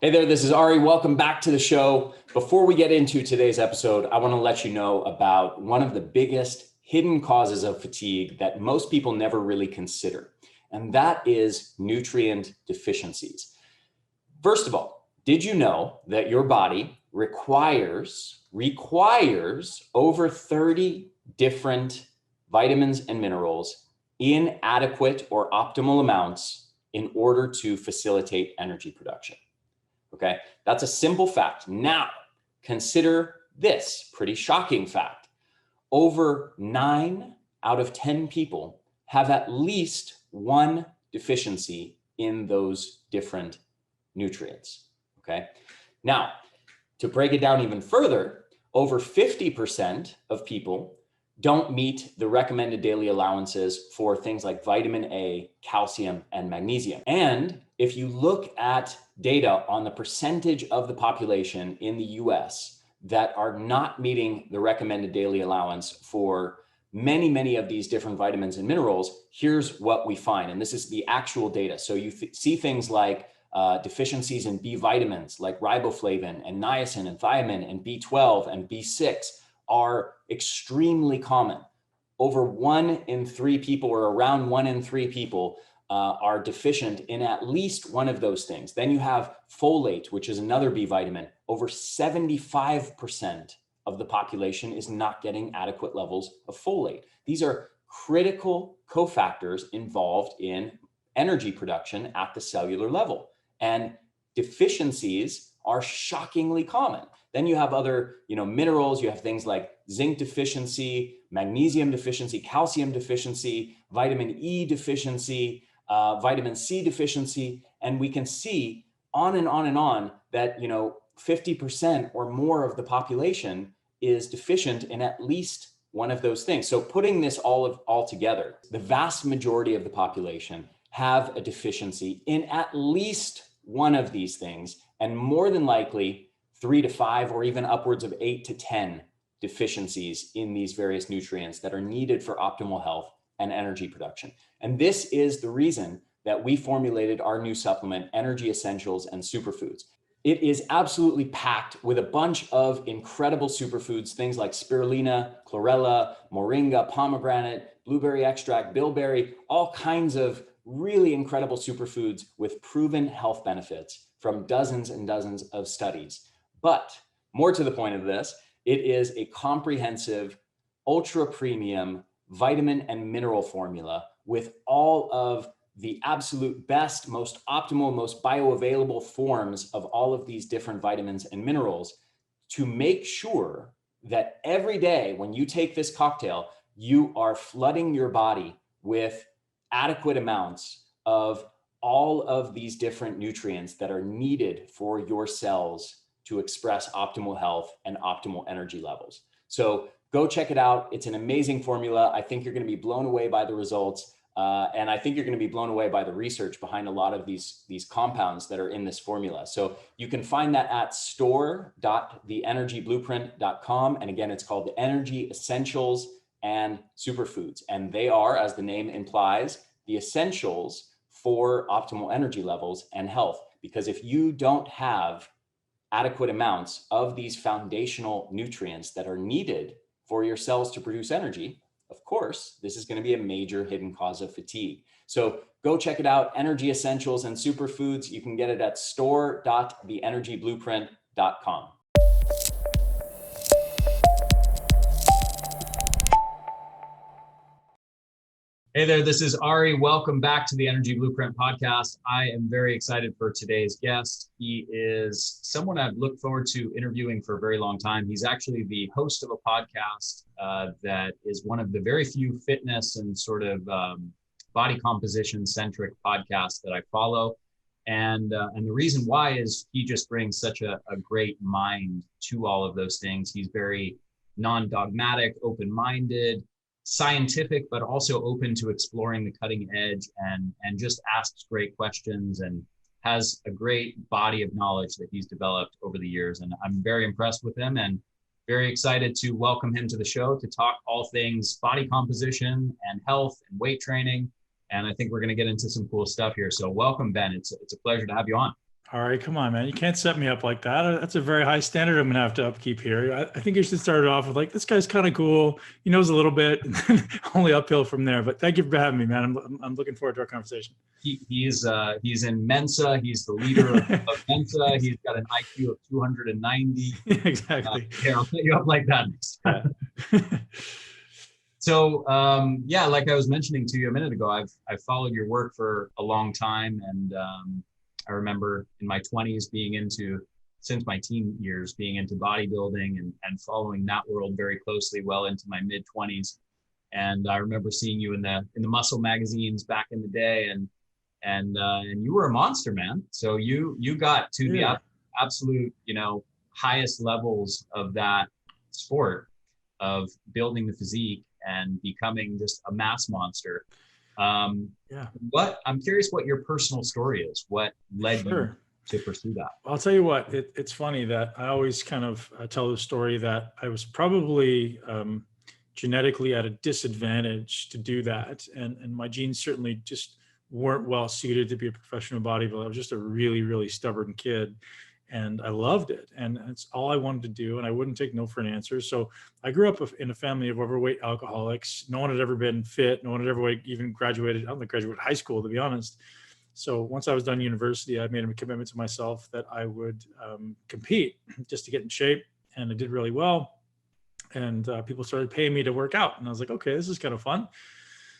Hey there, this is Ari. Welcome back to the show. Before we get into today's episode, I want to let you know about one of the biggest hidden causes of fatigue that most people never really consider, and that is nutrient deficiencies. First of all, did you know that your body requires over 30 different vitamins and minerals in adequate or optimal amounts in order to facilitate energy production? Okay, that's a simple fact. Now, consider this pretty shocking fact. Over 9 out of 10 people have at least one deficiency in those different nutrients. Okay, now, to break it down even further, over 50% of people don't meet the recommended daily allowances for things like vitamin A, calcium, and magnesium. And if you look at data on the percentage of the population in the US that are not meeting the recommended daily allowance for many of these different vitamins and minerals, here's what we find. And this is the actual data. So you see things like deficiencies in B vitamins like riboflavin and niacin and thiamine and B12 and B6 are extremely common. Over 1 in 3 people, or around 1 in 3 people, are deficient in at least one of those things. Then you have folate, which is another B vitamin. Over 75% of the population is not getting adequate levels of folate. These are critical cofactors involved in energy production at the cellular level. And deficiencies are shockingly common. Then you have other, minerals. You have things like zinc deficiency, magnesium deficiency, calcium deficiency, vitamin E deficiency, vitamin C deficiency. And we can see on and on and on that, 50% or more of the population is deficient in at least one of those things. So putting this all together, the vast majority of the population have a deficiency in at least one of these things, and more than likely 3 to 5 or even upwards of 8 to 10 deficiencies in these various nutrients that are needed for optimal health and energy production. And this is the reason that we formulated our new supplement, Energy Essentials and Superfoods. It is absolutely packed with a bunch of incredible superfoods, things like spirulina, chlorella, moringa, pomegranate, blueberry extract, bilberry, all kinds of really incredible superfoods with proven health benefits from dozens and dozens of studies. But more to the point of this, it is a comprehensive, ultra premium vitamin and mineral formula with all of the absolute best, most optimal, most bioavailable forms of all of these different vitamins and minerals to make sure that every day when you take this cocktail, you are flooding your body with adequate amounts of all of these different nutrients that are needed for your cells to express optimal health and optimal energy levels. So go check it out. It's an amazing formula. I think you're going to be blown away by the results. And I think you're going to be blown away by the research behind a lot of these compounds that are in this formula. So you can find that at store.theenergyblueprint.com. And again, it's called the Energy Essentials and Superfoods. And they are, as the name implies, the essentials for optimal energy levels and health. Because if you don't have adequate amounts of these foundational nutrients that are needed for your cells to produce energy, of course, this is going to be a major hidden cause of fatigue. So go check it out, Energy Essentials and Superfoods. You can get it at store.theenergyblueprint.com. Hey there, this is Ari. Welcome back to the Energy Blueprint podcast. I am very excited for today's guest. He is someone I've looked forward to interviewing for a very long time. He's actually the host of a podcast that is one of the very few fitness and sort of body composition centric podcasts that I follow. And the reason why is he just brings such a great mind to all of those things. He's very non-dogmatic, open-minded, scientific, but also open to exploring the cutting edge, and just asks great questions and has a great body of knowledge that he's developed over the years. And I'm very impressed with him and very excited to welcome him to the show to talk all things body composition and health and weight training. And I think we're going to get into some cool stuff here. So welcome, Ben. It's a pleasure to have you on. All right, come on, man. You can't set me up like that. That's a very high standard I'm gonna have to upkeep here. I think you should start it off with like, this guy's kind of cool. He knows a little bit, and then only uphill from there. But thank you for having me, man. I'm looking forward to our conversation. He's in Mensa. He's the leader of Mensa. He's got an IQ of 290. Exactly. Here, I'll set you up like that next time. Yeah. So yeah, like I was mentioning to you a minute ago, I've followed your work for a long time, and I remember in my 20s since my teen years, being into bodybuilding and following that world very closely well into my mid 20s. And I remember seeing you in the Muscle magazines back in the day, and you were a monster, man. So you got to the Yeah. absolute, highest levels of that sport, of building the physique and becoming just a mass monster. Yeah. I'm curious what your personal story is. What led you Sure. to pursue that? I'll tell you what, it's funny that I always kind of tell the story that I was probably genetically at a disadvantage to do that. And my genes certainly just weren't well suited to be a professional bodybuilder. I was just a really, really stubborn kid. And I loved it. And it's all I wanted to do. And I wouldn't take no for an answer. So I grew up in a family of overweight alcoholics. No one had ever been fit. No one had ever even graduated. I don't think graduated high school, to be honest. So once I was done university, I made a commitment to myself that I would compete just to get in shape. And I did really well. And people started paying me to work out. And I was like, okay, this is kind of fun.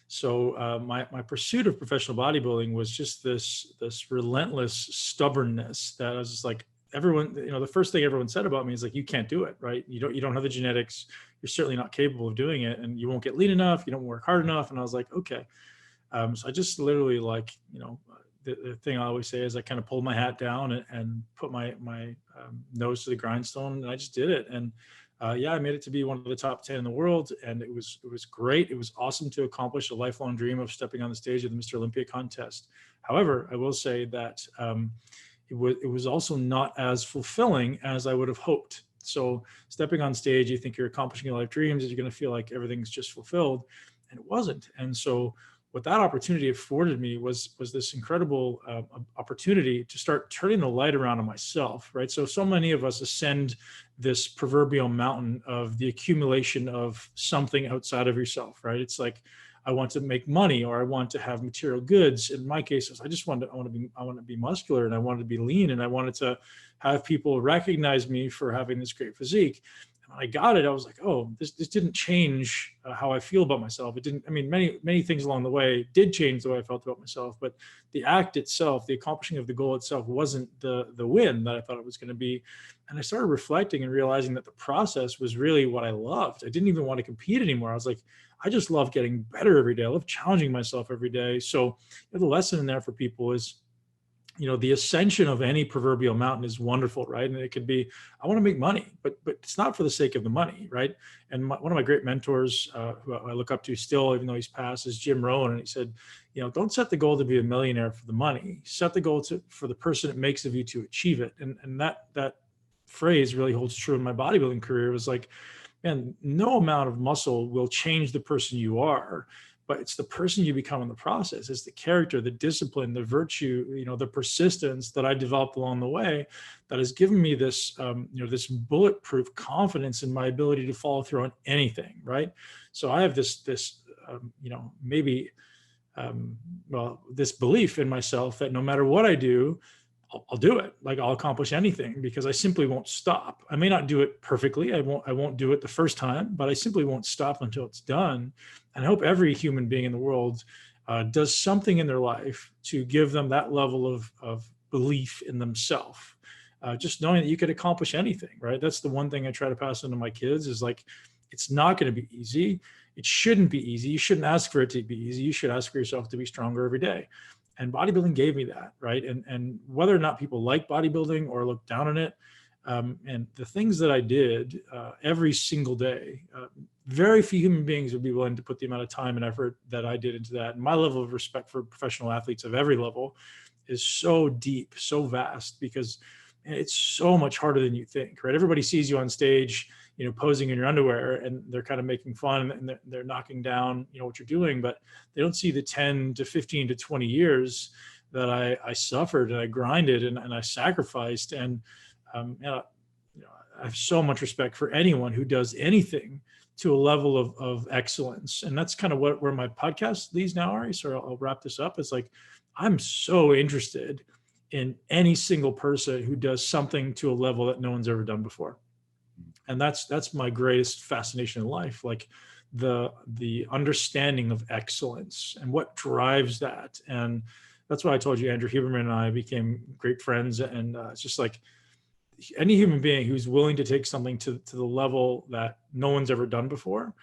So my pursuit of professional bodybuilding was just this relentless stubbornness that I was just like, everyone, the first thing everyone said about me is like, you can't do it, right? You don't have the genetics. You're certainly not capable of doing it, and you won't get lean enough. You don't work hard enough. And I was like, okay. So I just literally like, the thing I always say is I kind of pulled my hat down and put my nose to the grindstone, and I just did it. And yeah, I made it to be one of the top 10 in the world, and it was great. It was awesome to accomplish a lifelong dream of stepping on the stage of the Mr. Olympia contest. However, I will say that it was also not as fulfilling as I would have hoped. So stepping on stage, you think you're accomplishing your life dreams, and you're going to feel like everything's just fulfilled, and it wasn't. And so what that opportunity afforded me was this incredible opportunity to start turning the light around on myself, right? So many of us ascend this proverbial mountain of the accumulation of something outside of yourself, right? It's like, I want to make money, or I want to have material goods. In my case, I want to be muscular, and I wanted to be lean, and I wanted to have people recognize me for having this great physique. When I got it, I was like, oh, this didn't change how I feel about myself. It didn't, I mean, many things along the way did change the way I felt about myself, but the act itself, the accomplishing of the goal itself wasn't the win that I thought it was going to be. And I started reflecting and realizing that the process was really what I loved. I didn't even want to compete anymore. I was like, I just love getting better every day. I love challenging myself every day. So the lesson in there for people is, the ascension of any proverbial mountain is wonderful, right? And it could be, I want to make money, but it's not for the sake of the money, right? And one of my great mentors, who I look up to still, even though he's passed, is Jim Rohn. And he said, don't set the goal to be a millionaire for the money. Set the goal for the person it makes of you to achieve it. And that phrase really holds true in my bodybuilding career. It was like, man, no amount of muscle will change the person you are, but it's the person you become in the process. It's the character, the discipline, the virtue, the persistence that I developed along the way that has given me this, this bulletproof confidence in my ability to follow through on anything, right? So I have this this belief in myself that no matter what I do, I'll do it. Like, I'll accomplish anything, because I simply won't stop. I may not do it perfectly. I won't do it the first time, but I simply won't stop until it's done. And I hope every human being in the world does something in their life to give them that level of belief in themselves. Just knowing that you could accomplish anything, right? That's the one thing I try to pass on to my kids is like, it's not going to be easy. It shouldn't be easy. You shouldn't ask for it to be easy. You should ask for yourself to be stronger every day. And bodybuilding gave me that, right? And whether or not people like bodybuilding or look down on it, and the things that I did every single day, very few human beings would be willing to put the amount of time and effort that I did into that. And my level of respect for professional athletes of every level is so deep, so vast, because it's so much harder than you think, right? Everybody sees you on stage, posing in your underwear, and they're kind of making fun, and they're knocking down, what you're doing, but they don't see the 10 to 15 to 20 years that I suffered and I grinded and I sacrificed. And, I have so much respect for anyone who does anything to a level of excellence. And that's kind of where my podcast leads now, Ari. So I'll wrap this up. It's like, I'm so interested in any single person who does something to a level that no one's ever done before. And that's my greatest fascination in life. Like the understanding of excellence and what drives that. And that's why I told you, Andrew Huberman and I became great friends. And it's just like, any human being who's willing to take something to the level that no one's ever done before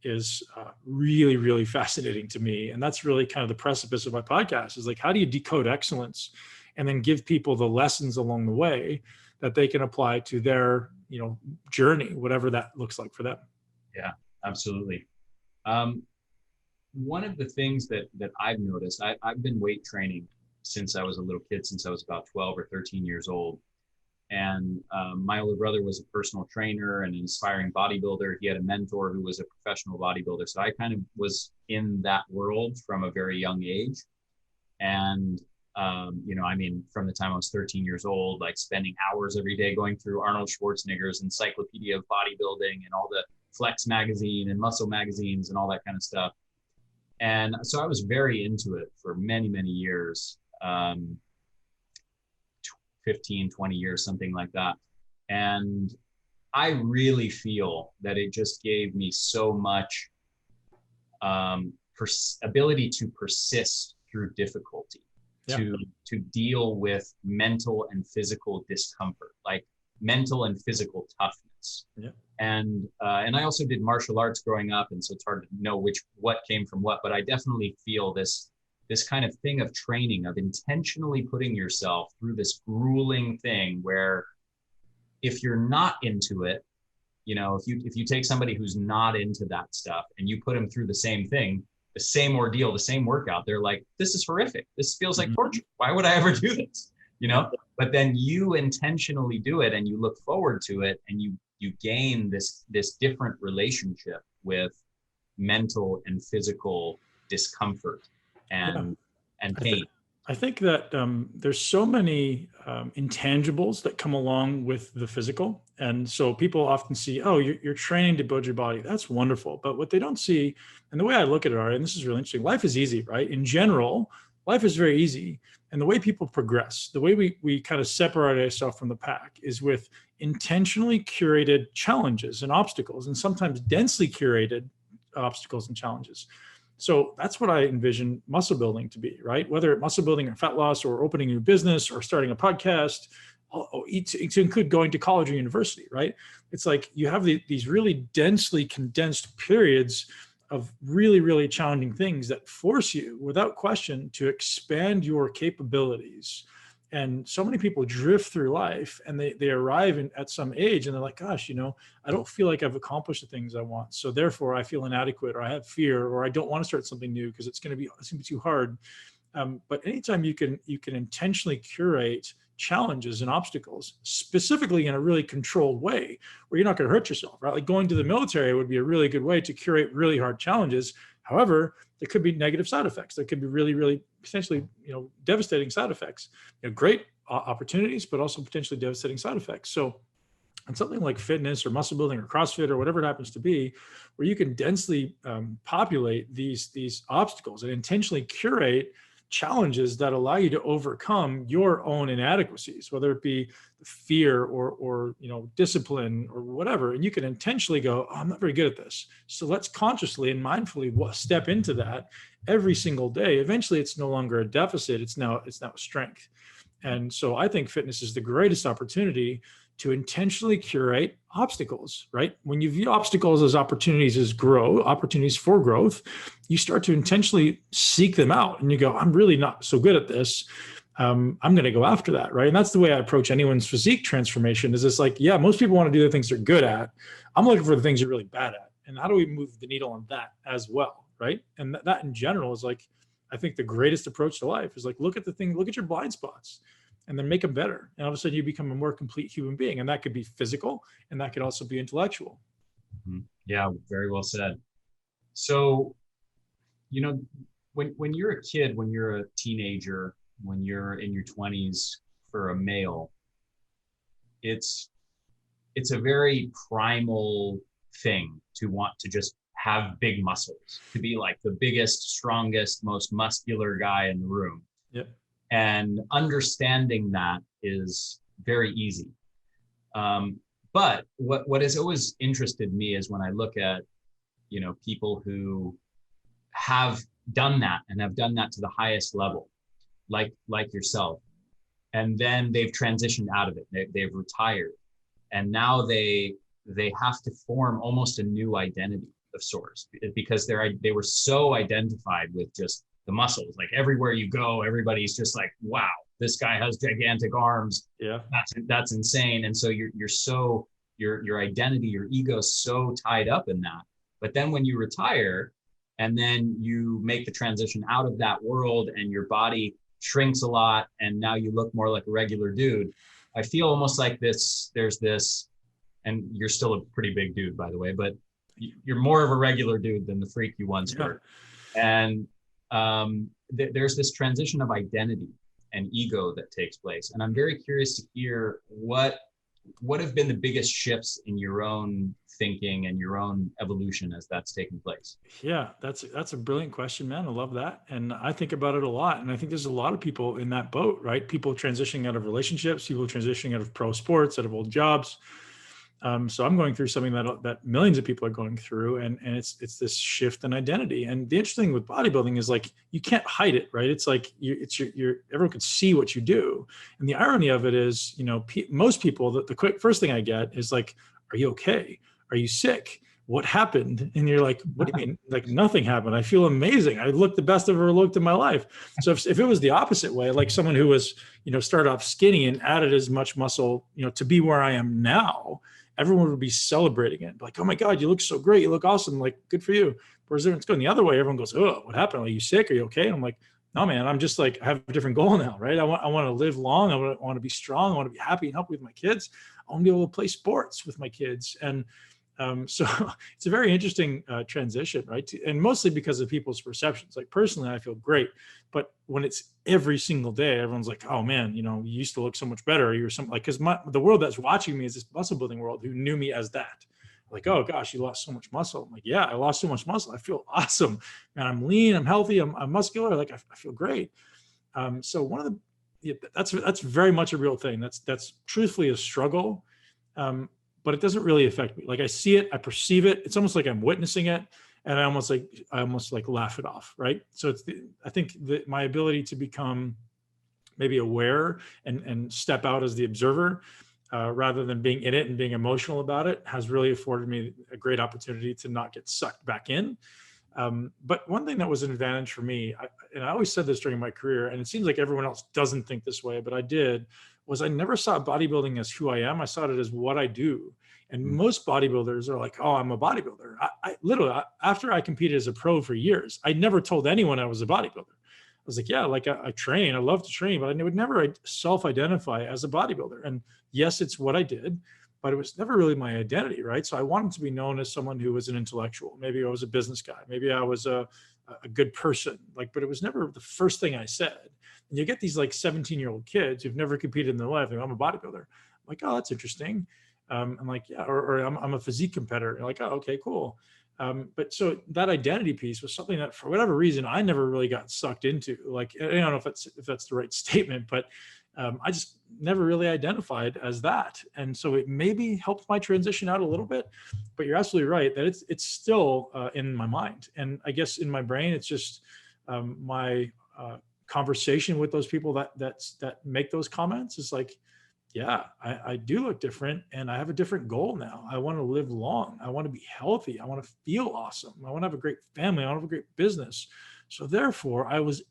is really, really fascinating to me. And that's really kind of the precipice of my podcast, is like, how do you decode excellence and then give people the lessons along the way that they can apply to their, journey, whatever that looks like for them. Yeah, absolutely. One of the things that I've noticed, I've been weight training since I was a little kid, since I was about 12 or 13 years old. And my older brother was a personal trainer and an aspiring bodybuilder. He had a mentor who was a professional bodybuilder. So I kind of was in that world from a very young age. And, from the time I was 13 years old, like spending hours every day going through Arnold Schwarzenegger's Encyclopedia of Bodybuilding and all the Flex magazine and Muscle magazines and all that kind of stuff. And so I was very into it for many, many years. 15, 20 years, something like that. And I really feel that it just gave me so much ability to persist through difficulty, to deal with mental and physical discomfort, like mental and physical toughness. Yeah. And I also did martial arts growing up, and so it's hard to know what came from what, but I definitely feel this kind of thing of training, of intentionally putting yourself through this grueling thing where if you're not into it, if you take somebody who's not into that stuff and you put them through the same thing, the same ordeal, the same workout, they're like, this is horrific. This feels like torture. Why would I ever do this? But then you intentionally do it and you look forward to it and you gain this different relationship with mental and physical discomfort and pain. I think that there's so many intangibles that come along with the physical. And so people often see, oh, you're training to build your body. That's wonderful. But what they don't see, and the way I look at it, and this is really interesting, life is easy, right? In general, life is very easy. And the way people progress, the way we kind of separate ourselves from the pack is with intentionally curated challenges and obstacles, and sometimes densely curated obstacles and challenges. So that's what I envision muscle building to be, right? Whether muscle building or fat loss or opening a new business or starting a podcast, to include going to college or university, right? It's like you have these really densely condensed periods of really, really challenging things that force you, without question, to expand your capabilities. And so many people drift through life and they arrive at some age and they're like, gosh, I don't feel like I've accomplished the things I want. So therefore I feel inadequate, or I have fear, or I don't want to start something new because it's going to be too hard. But anytime you can intentionally curate challenges and obstacles, specifically in a really controlled way where you're not going to hurt yourself, right? Like going to the military would be a really good way to curate really hard challenges. However, there could be negative side effects. There could be really, really potentially, devastating side effects. Great opportunities, but also potentially devastating side effects. So, and something like fitness or muscle building or CrossFit or whatever it happens to be, where you can densely populate these obstacles and intentionally curate challenges that allow you to overcome your own inadequacies, whether it be fear or discipline or whatever. And you can intentionally go, oh, I'm not very good at this. So let's consciously and mindfully step into that every single day. Eventually it's no longer a deficit. It's now a strength. And so I think fitness is the greatest opportunity to intentionally curate obstacles, right? When you view obstacles as opportunities for growth, you start to intentionally seek them out and you go, I'm really not so good at this. I'm going to go after that, right? And that's the way I approach anyone's physique transformation. Is it's like, yeah, most people want to do the things they're good at. I'm looking for the things you're really bad at. And how do we move the needle on that as well, right? And that in general is like, I think the greatest approach to life is like, look at your blind spots and then make them better. And all of a sudden you become a more complete human being. And that could be physical and that could also be intellectual. Mm-hmm. Yeah, very well said. So, when you're a kid, when you're a teenager, when you're in your 20s for a male, it's a very primal thing to want to just have big muscles, to be like the biggest, strongest, most muscular guy in the room. Yep. And understanding that is very easy. But what has always interested me is when I look at, you know, people who have done that and have done that to the highest level, like yourself, and then they've transitioned out of it. They've retired, and now they have to form almost a new identity of sorts, because they were so identified with just the muscles. Like everywhere you go, everybody's just like, wow, this guy has gigantic arms. Yeah. That's insane. And so your identity, your ego's so tied up in that. But then when you retire and then you make the transition out of that world and your body shrinks a lot and now you look more like a regular dude, I feel almost like there's this, and you're still a pretty big dude, by the way, but you're more of a regular dude than the freak you once were. And there's this transition of identity and ego that takes place. And I'm very curious to hear what have been the biggest shifts in your own thinking and your own evolution as that's taking place? Yeah, that's a brilliant question, man. I love that. And I think about it a lot. And I think there's a lot of people in that boat, right? People transitioning out of relationships, people transitioning out of pro sports, out of old jobs. So I'm going through something that millions of people are going through, and it's this shift in identity. And the interesting thing with bodybuilding is like, you can't hide it, right? It's like everyone can see what you do. And the irony of it is, you know, most people, the quick first thing I get is like, are you okay? Are you sick? What happened? And you're like, what do you mean? Like nothing happened. I feel amazing. I look the best I've ever looked in my life. So if it was the opposite way, like someone who was, you know, started off skinny and added as much muscle, you know, to be where I am now, everyone would be celebrating it. Like, oh my God, you look so great. You look awesome. Like, good for you. Whereas if it's going the other way, everyone goes, oh, what happened? Are you sick? Are you okay? And I'm like, no, man, I'm just like, I have a different goal now, right? I want to live long. I want to be strong. I want to be happy and help with my kids. I want to be able to play sports with my kids. And so it's a very interesting transition, right? And mostly because of people's perceptions. Like personally, I feel great, but when it's every single day, everyone's like, "Oh man, you know, you used to look so much better." Or you're something like, because the world that's watching me is this muscle building world who knew me as that. Like, oh gosh, you lost so much muscle. I'm like, yeah, I lost so much muscle. I feel awesome, man. I'm lean. I'm healthy. I'm muscular. Like, I feel great. So that's very much a real thing. That's truthfully a struggle. But it doesn't really affect me. Like I see it, I perceive it. It's almost like I'm witnessing it, and I almost like laugh it off, right? So I think that my ability to become maybe aware and step out as the observer, rather than being in it and being emotional about it, has really afforded me a great opportunity to not get sucked back in. But one thing that was an advantage for me, and I always said this during my career, and it seems like everyone else doesn't think this way, but I did, was I never saw bodybuilding as who I am. I saw it as what I do. And most bodybuilders are like, oh, I'm a bodybuilder. I literally, after I competed as a pro for years, I never told anyone I was a bodybuilder. I was like, yeah, like I train, I love to train, but I would never self-identify as a bodybuilder. And yes, it's what I did, but it was never really my identity, right? So I wanted to be known as someone who was an intellectual. Maybe I was a business guy. Maybe I was a good person, like, but it was never the first thing I said. And you get these like 17-year-old kids who've never competed in their life. Like, I'm a bodybuilder. I'm like, oh, that's interesting. I'm like, yeah, or I'm a physique competitor. You're like, oh, okay, cool. But so that identity piece was something that for whatever reason, I never really got sucked into. Like, I don't know if that's the right statement, but I just never really identified as that. And so it maybe helped my transition out a little bit, but you're absolutely right that it's still in my mind. And I guess in my brain, it's just my conversation with those people that make those comments is like, yeah, I do look different, and I have a different goal now. I want to live long. I want to be healthy. I want to feel awesome. I want to have a great family. I want to have a great business. So therefore, I was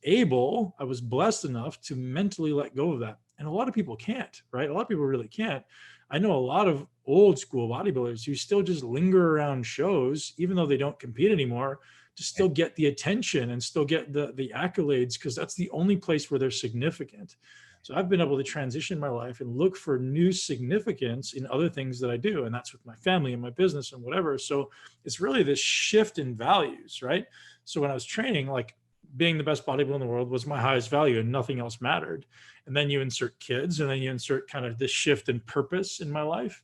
blessed enough to mentally let go of that. And a lot of people can't, right? A lot of people really can't. I know a lot of old school bodybuilders who still just linger around shows, even though they don't compete anymore, to still get the attention and still get the accolades, because that's the only place where they're significant. So I've been able to transition my life and look for new significance in other things that I do. And that's with my family and my business and whatever. So it's really this shift in values, right? So when I was training, like being the best bodybuilder in the world was my highest value and nothing else mattered. And then you insert kids, and then you insert kind of this shift in purpose in my life.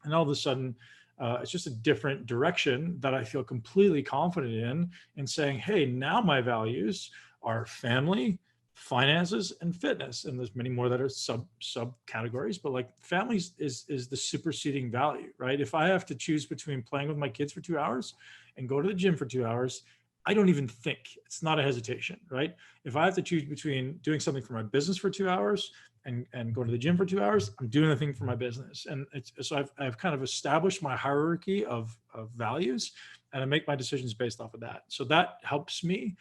And all of a sudden, it's just a different direction that I feel completely confident in saying, hey, now my values are family, finances, and fitness. And there's many more that are sub categories, but like families is the superseding value, right? If I have to choose between playing with my kids for 2 hours and go to the gym for 2 hours, I don't even think. It's not a hesitation, right? If I have to choose between doing something for my business for 2 hours and go to the gym for 2 hours, I'm doing the thing for my business. And so I've kind of established my hierarchy of values, and I make my decisions based off of that. So that helps me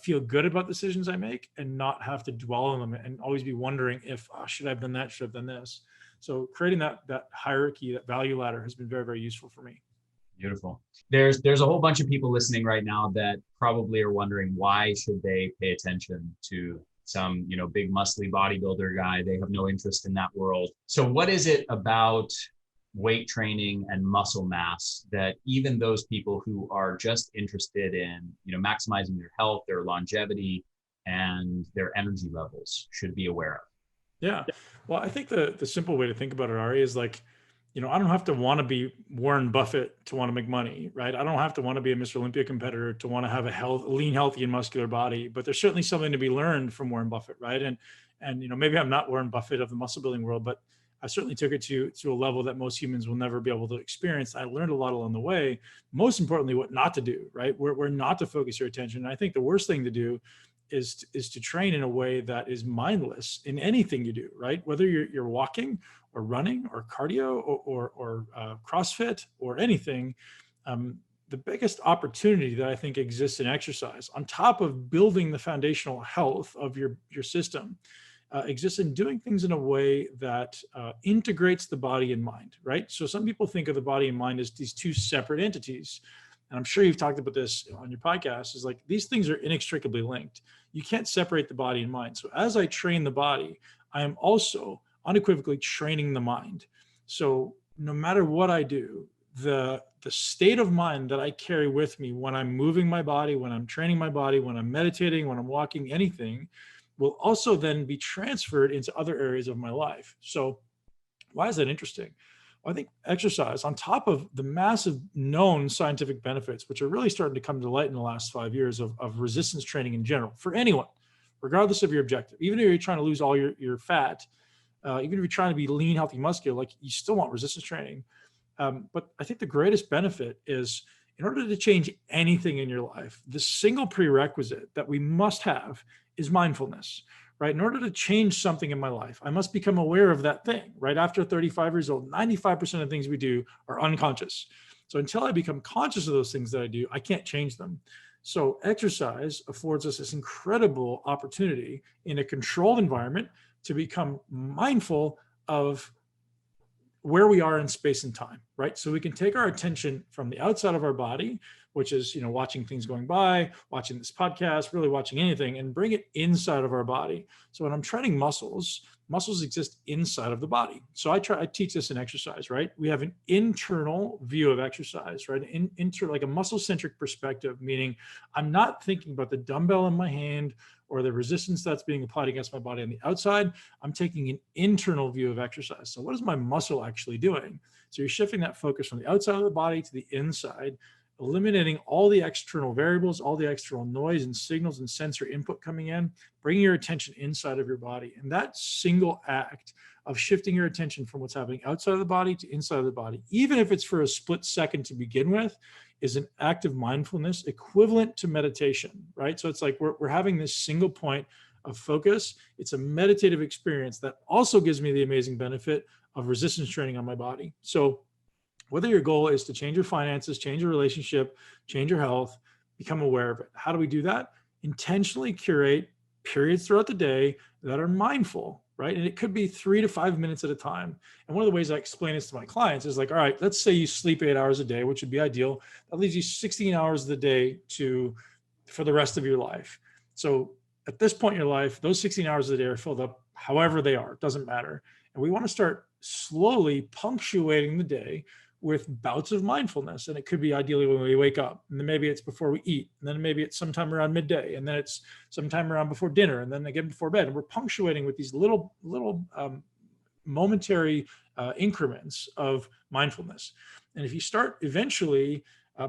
feel good about decisions I make and not have to dwell on them and always be wondering if, should I have done that? Should I have done this? So creating that hierarchy, that value ladder has been very, very useful for me. Beautiful. There's a whole bunch of people listening right now that probably are wondering, why should they pay attention to some, big muscly bodybuilder guy? They have no interest in that world. So what is it about weight training and muscle mass that even those people who are just interested in, maximizing their health, their longevity, and their energy levels should be aware of? Yeah. Well, I think the simple way to think about it, Ari, is like, I don't have to want to be Warren Buffett to want to make money, right? I don't have to want to be a Mr. Olympia competitor to want to have a lean, healthy, and muscular body. But there's certainly something to be learned from Warren Buffett, right? And maybe I'm not Warren Buffett of the muscle building world, but I certainly took it to a level that most humans will never be able to experience. I learned a lot along the way. Most importantly, what not to do, right? Where not to focus your attention. And I think the worst thing to do is to train in a way that is mindless in anything you do, right? Whether you're walking or running or cardio or CrossFit or anything, the biggest opportunity that I think exists in exercise, on top of building the foundational health of your system, exists in doing things in a way that integrates the body and mind, right? So some people think of the body and mind as these two separate entities. And I'm sure you've talked about this on your podcast, is like these things are inextricably linked. You can't separate the body and mind. So as I train the body, I am also unequivocally training the mind. So no matter what I do, the state of mind that I carry with me when I'm moving my body, when I'm training my body, when I'm meditating, when I'm walking, anything, will also then be transferred into other areas of my life. So why is that interesting? Well, I think exercise, on top of the massive known scientific benefits, which are really starting to come to light in the last 5 years of resistance training in general, for anyone, regardless of your objective, even if you're trying to lose all your fat, even if you're trying to be lean, healthy, muscular, like you still want resistance training. But I think the greatest benefit is, in order to change anything in your life, the single prerequisite that we must have is mindfulness, right? In order to change something in my life, I must become aware of that thing, right? After 35 years old, 95% of things we do are unconscious. So until I become conscious of those things that I do, I can't change them. So exercise affords us this incredible opportunity in a controlled environment to become mindful of where we are in space and time, right? So we can take our attention from the outside of our body, which is, watching things going by, watching this podcast, really watching anything, and bring it inside of our body. So when I'm training muscles exist inside of the body. So I teach this in exercise, right? We have an internal view of exercise, right? Like a muscle-centric perspective, meaning I'm not thinking about the dumbbell in my hand or the resistance that's being applied against my body on the outside. I'm taking an internal view of exercise. So what is my muscle actually doing? So you're shifting that focus from the outside of the body to the inside, eliminating all the external variables, all the external noise and signals and sensor input coming in, bringing your attention inside of your body. And that single act of shifting your attention from what's happening outside of the body to inside of the body, even if it's for a split second to begin with, is an act of mindfulness equivalent to meditation, right? So it's like we're having this single point of focus. It's a meditative experience that also gives me the amazing benefit of resistance training on my body. So whether your goal is to change your finances, change your relationship, change your health, become aware of it. How do we do that? Intentionally curate periods throughout the day that are mindful, right? And it could be 3 to 5 minutes at a time. And one of the ways I explain this to my clients is like, all right, let's say you sleep 8 hours a day, which would be ideal. That leaves you 16 hours of the day for the rest of your life. So at this point in your life, those 16 hours of the day are filled up however they are. It doesn't matter. And we want to start slowly punctuating the day with bouts of mindfulness. And it could be ideally when we wake up, and then maybe it's before we eat, and then maybe it's sometime around midday, and then it's sometime around before dinner, and then again before bed. And we're punctuating with these little momentary increments of mindfulness. And if you start eventually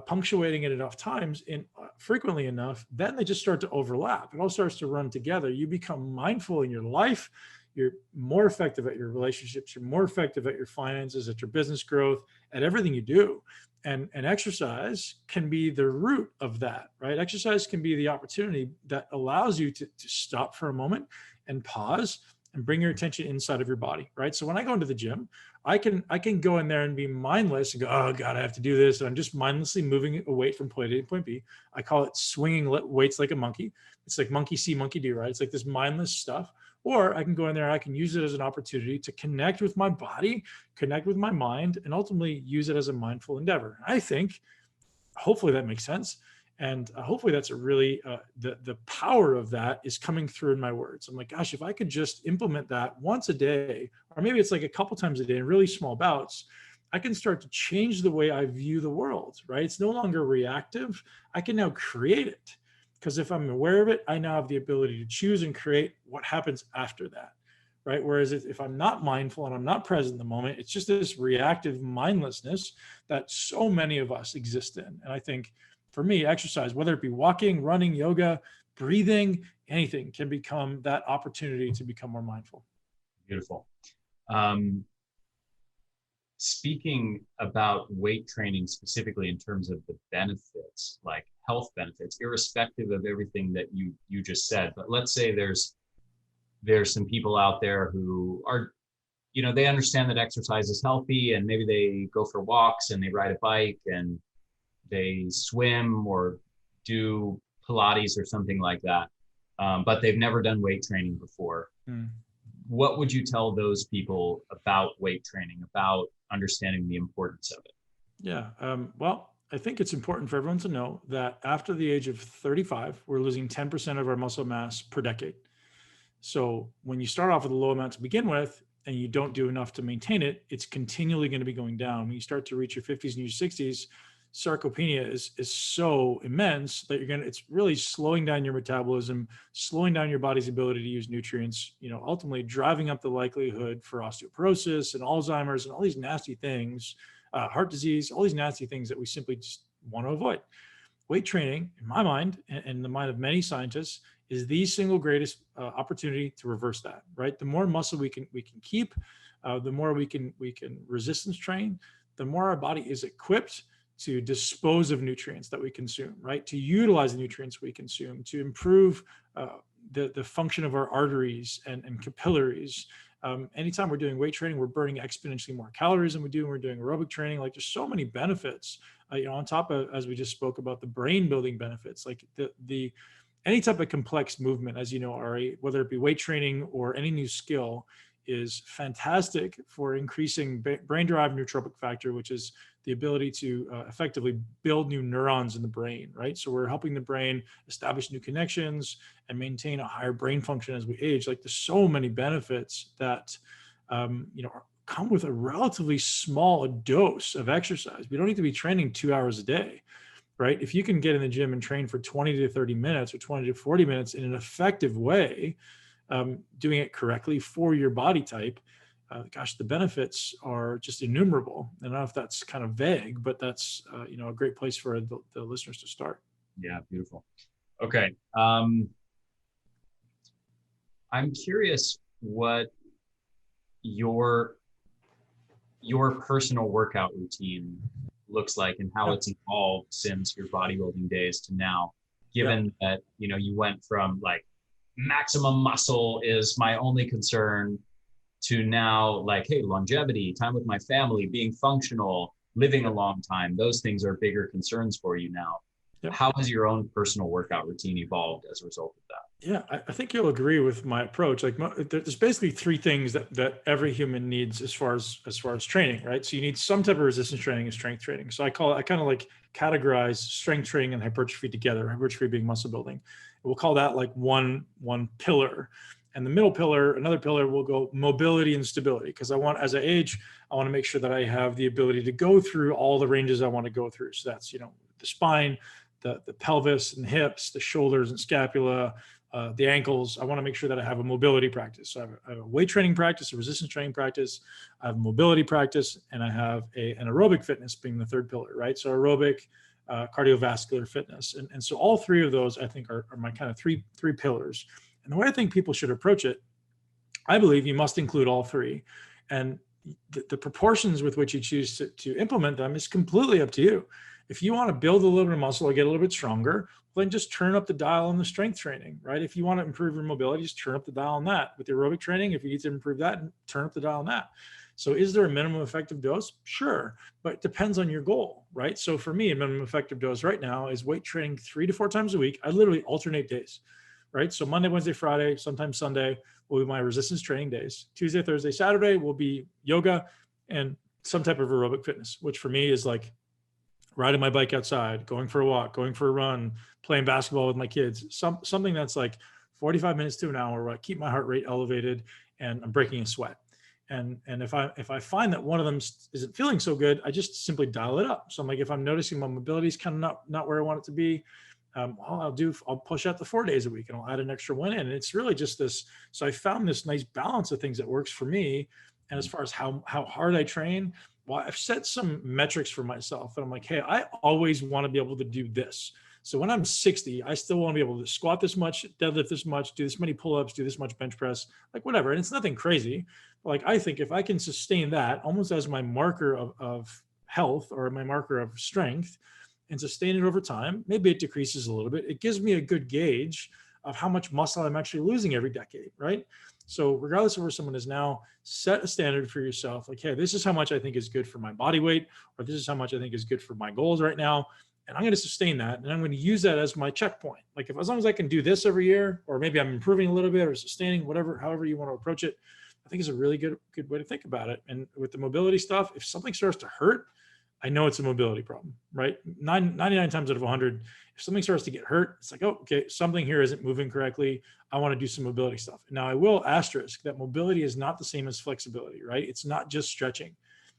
punctuating it enough times and frequently enough, then they just start to overlap. It all starts to run together. You become mindful in your life. You're more effective at your relationships. You're more effective at your finances, at your business growth, at everything you do. And exercise can be the root of that, right? Exercise can be the opportunity that allows you to stop for a moment and pause and bring your attention inside of your body, right? So when I go into the gym, I can go in there and be mindless and go, oh God, I have to do this. And I'm just mindlessly moving a weight from point A to point B. I call it swinging weights like a monkey. It's like monkey see, monkey do, right? It's like this mindless stuff. Or I can go in there, I can use it as an opportunity to connect with my body, connect with my mind, and ultimately use it as a mindful endeavor. I think, hopefully that makes sense. And hopefully that's a really, the power of that is coming through in my words. I'm like, gosh, if I could just implement that once a day, or maybe it's like a couple times a day in really small bouts, I can start to change the way I view the world, right? It's no longer reactive. I can now create it. Because if I'm aware of it, I now have the ability to choose and create what happens after that, right? Whereas if I'm not mindful and I'm not present in the moment, it's just this reactive mindlessness that so many of us exist in. And I think for me, exercise, whether it be walking, running, yoga, breathing, anything can become that opportunity to become more mindful. Beautiful. Speaking about weight training specifically in terms of the benefits, like health benefits, irrespective of everything that you just said, but let's say there's some people out there who are, they understand that exercise is healthy, and maybe they go for walks and they ride a bike and they swim or do Pilates or something like that, but they've never done weight training before. What would you tell those people about weight training, about understanding the importance of it? Yeah, well, I think it's important for everyone to know that after the age of 35, we're losing 10% of our muscle mass per decade. So when you start off with a low amount to begin with, and you don't do enough to maintain it, it's continually going to be going down. When you start to reach your 50s and your 60s, sarcopenia is so immense that it's really slowing down your metabolism, slowing down your body's ability to use nutrients, ultimately driving up the likelihood for osteoporosis and Alzheimer's and all these nasty things, heart disease, all these nasty things that we simply just want to avoid. Weight training, in my mind, and in the mind of many scientists, is the single greatest opportunity to reverse that, right? The more muscle we can keep, the more we can resistance train, the more our body is equipped to dispose of nutrients that we consume, right? To utilize the nutrients we consume, to improve the function of our arteries and capillaries. Anytime we're doing weight training, we're burning exponentially more calories than we do when we're doing aerobic training. Like, there's so many benefits, on top of, as we just spoke about, the brain building benefits, like the any type of complex movement, as you know, Ari, whether it be weight training or any new skill, is fantastic for increasing brain-derived neurotrophic factor, which is the ability to effectively build new neurons in the brain, right? So we're helping the brain establish new connections and maintain a higher brain function as we age. Like, there's so many benefits that, come with a relatively small dose of exercise. We don't need to be training 2 hours a day, right? If you can get in the gym and train for 20 to 30 minutes or 20 to 40 minutes in an effective way, doing it correctly for your body type, the benefits are just innumerable. And I don't know if that's kind of vague, but that's, a great place for the listeners to start. Yeah, beautiful. Okay. I'm curious what your personal workout routine looks like and how it's evolved since your bodybuilding days to now, given that, you went from like maximum muscle is my only concern to now, like, hey, longevity, time with my family, being functional, living a long time, those things are bigger concerns for you now. Yep. How has your own personal workout routine evolved as a result of that? Yeah, I think you'll agree with my approach. Like, there's basically three things that every human needs as far as training, right? So you need some type of resistance training and strength training. So I kind of like categorize strength training and hypertrophy together, hypertrophy being muscle building. We'll call that like one pillar. And the middle pillar, another pillar, will go mobility and stability, because as I age, I want to make sure that I have the ability to go through all the ranges I want to go through. So that's, the spine, the pelvis and hips, the shoulders and scapula, the ankles. I want to make sure that I have a mobility practice. So I have a weight training practice, a resistance training practice, I have a mobility practice, and I have an aerobic fitness being the third pillar, right? So aerobic, cardiovascular fitness. And so all three of those, I think, are my kind of three pillars. And the way I think people should approach it, I believe you must include all three. And the proportions with which you choose to implement them is completely up to you. If you want to build a little bit of muscle or get a little bit stronger, then just turn up the dial on the strength training, right? If you want to improve your mobility, just turn up the dial on that. With the aerobic training, if you need to improve that, turn up the dial on that. So is there a minimum effective dose? Sure, but it depends on your goal, right? So for me, a minimum effective dose right now is weight training 3 to 4 times a week. I literally alternate days, right? So Monday, Wednesday, Friday, sometimes Sunday will be my resistance training days. Tuesday, Thursday, Saturday will be yoga and some type of aerobic fitness, which for me is like riding my bike outside, going for a walk, going for a run, playing basketball with my kids, something that's like 45 minutes to an hour where I keep my heart rate elevated and I'm breaking a sweat. And if I find that one of them isn't feeling so good, I just simply dial it up. So I'm like, if I'm noticing my mobility is kind of not where I want it to be, I'll push out the 4 days a week and I'll add an extra one in. And it's really just this. So I found this nice balance of things that works for me. And as far as how hard I train, well, I've set some metrics for myself and I'm like, hey, I always want to be able to do this. So when I'm 60, I still want to be able to squat this much, deadlift this much, do this many pull-ups, do this much bench press, like whatever. And it's nothing crazy. But like, I think if I can sustain that almost as my marker of health or my marker of strength and sustain it over time, maybe it decreases a little bit. It gives me a good gauge of how much muscle I'm actually losing every decade, right? So regardless of where someone is now, set a standard for yourself. Like, hey, this is how much I think is good for my body weight, or this is how much I think is good for my goals right now. And I'm going to sustain that. And I'm going to use that as my checkpoint. Like as long as I can do this every year, or maybe I'm improving a little bit or sustaining, however you want to approach it, I think is a really good way to think about it. And with the mobility stuff, if something starts to hurt, I know it's a mobility problem, right? 99 times out of 100, if something starts to get hurt, it's like, oh, okay, something here isn't moving correctly. I want to do some mobility stuff. Now I will asterisk that mobility is not the same as flexibility, right? It's not just stretching.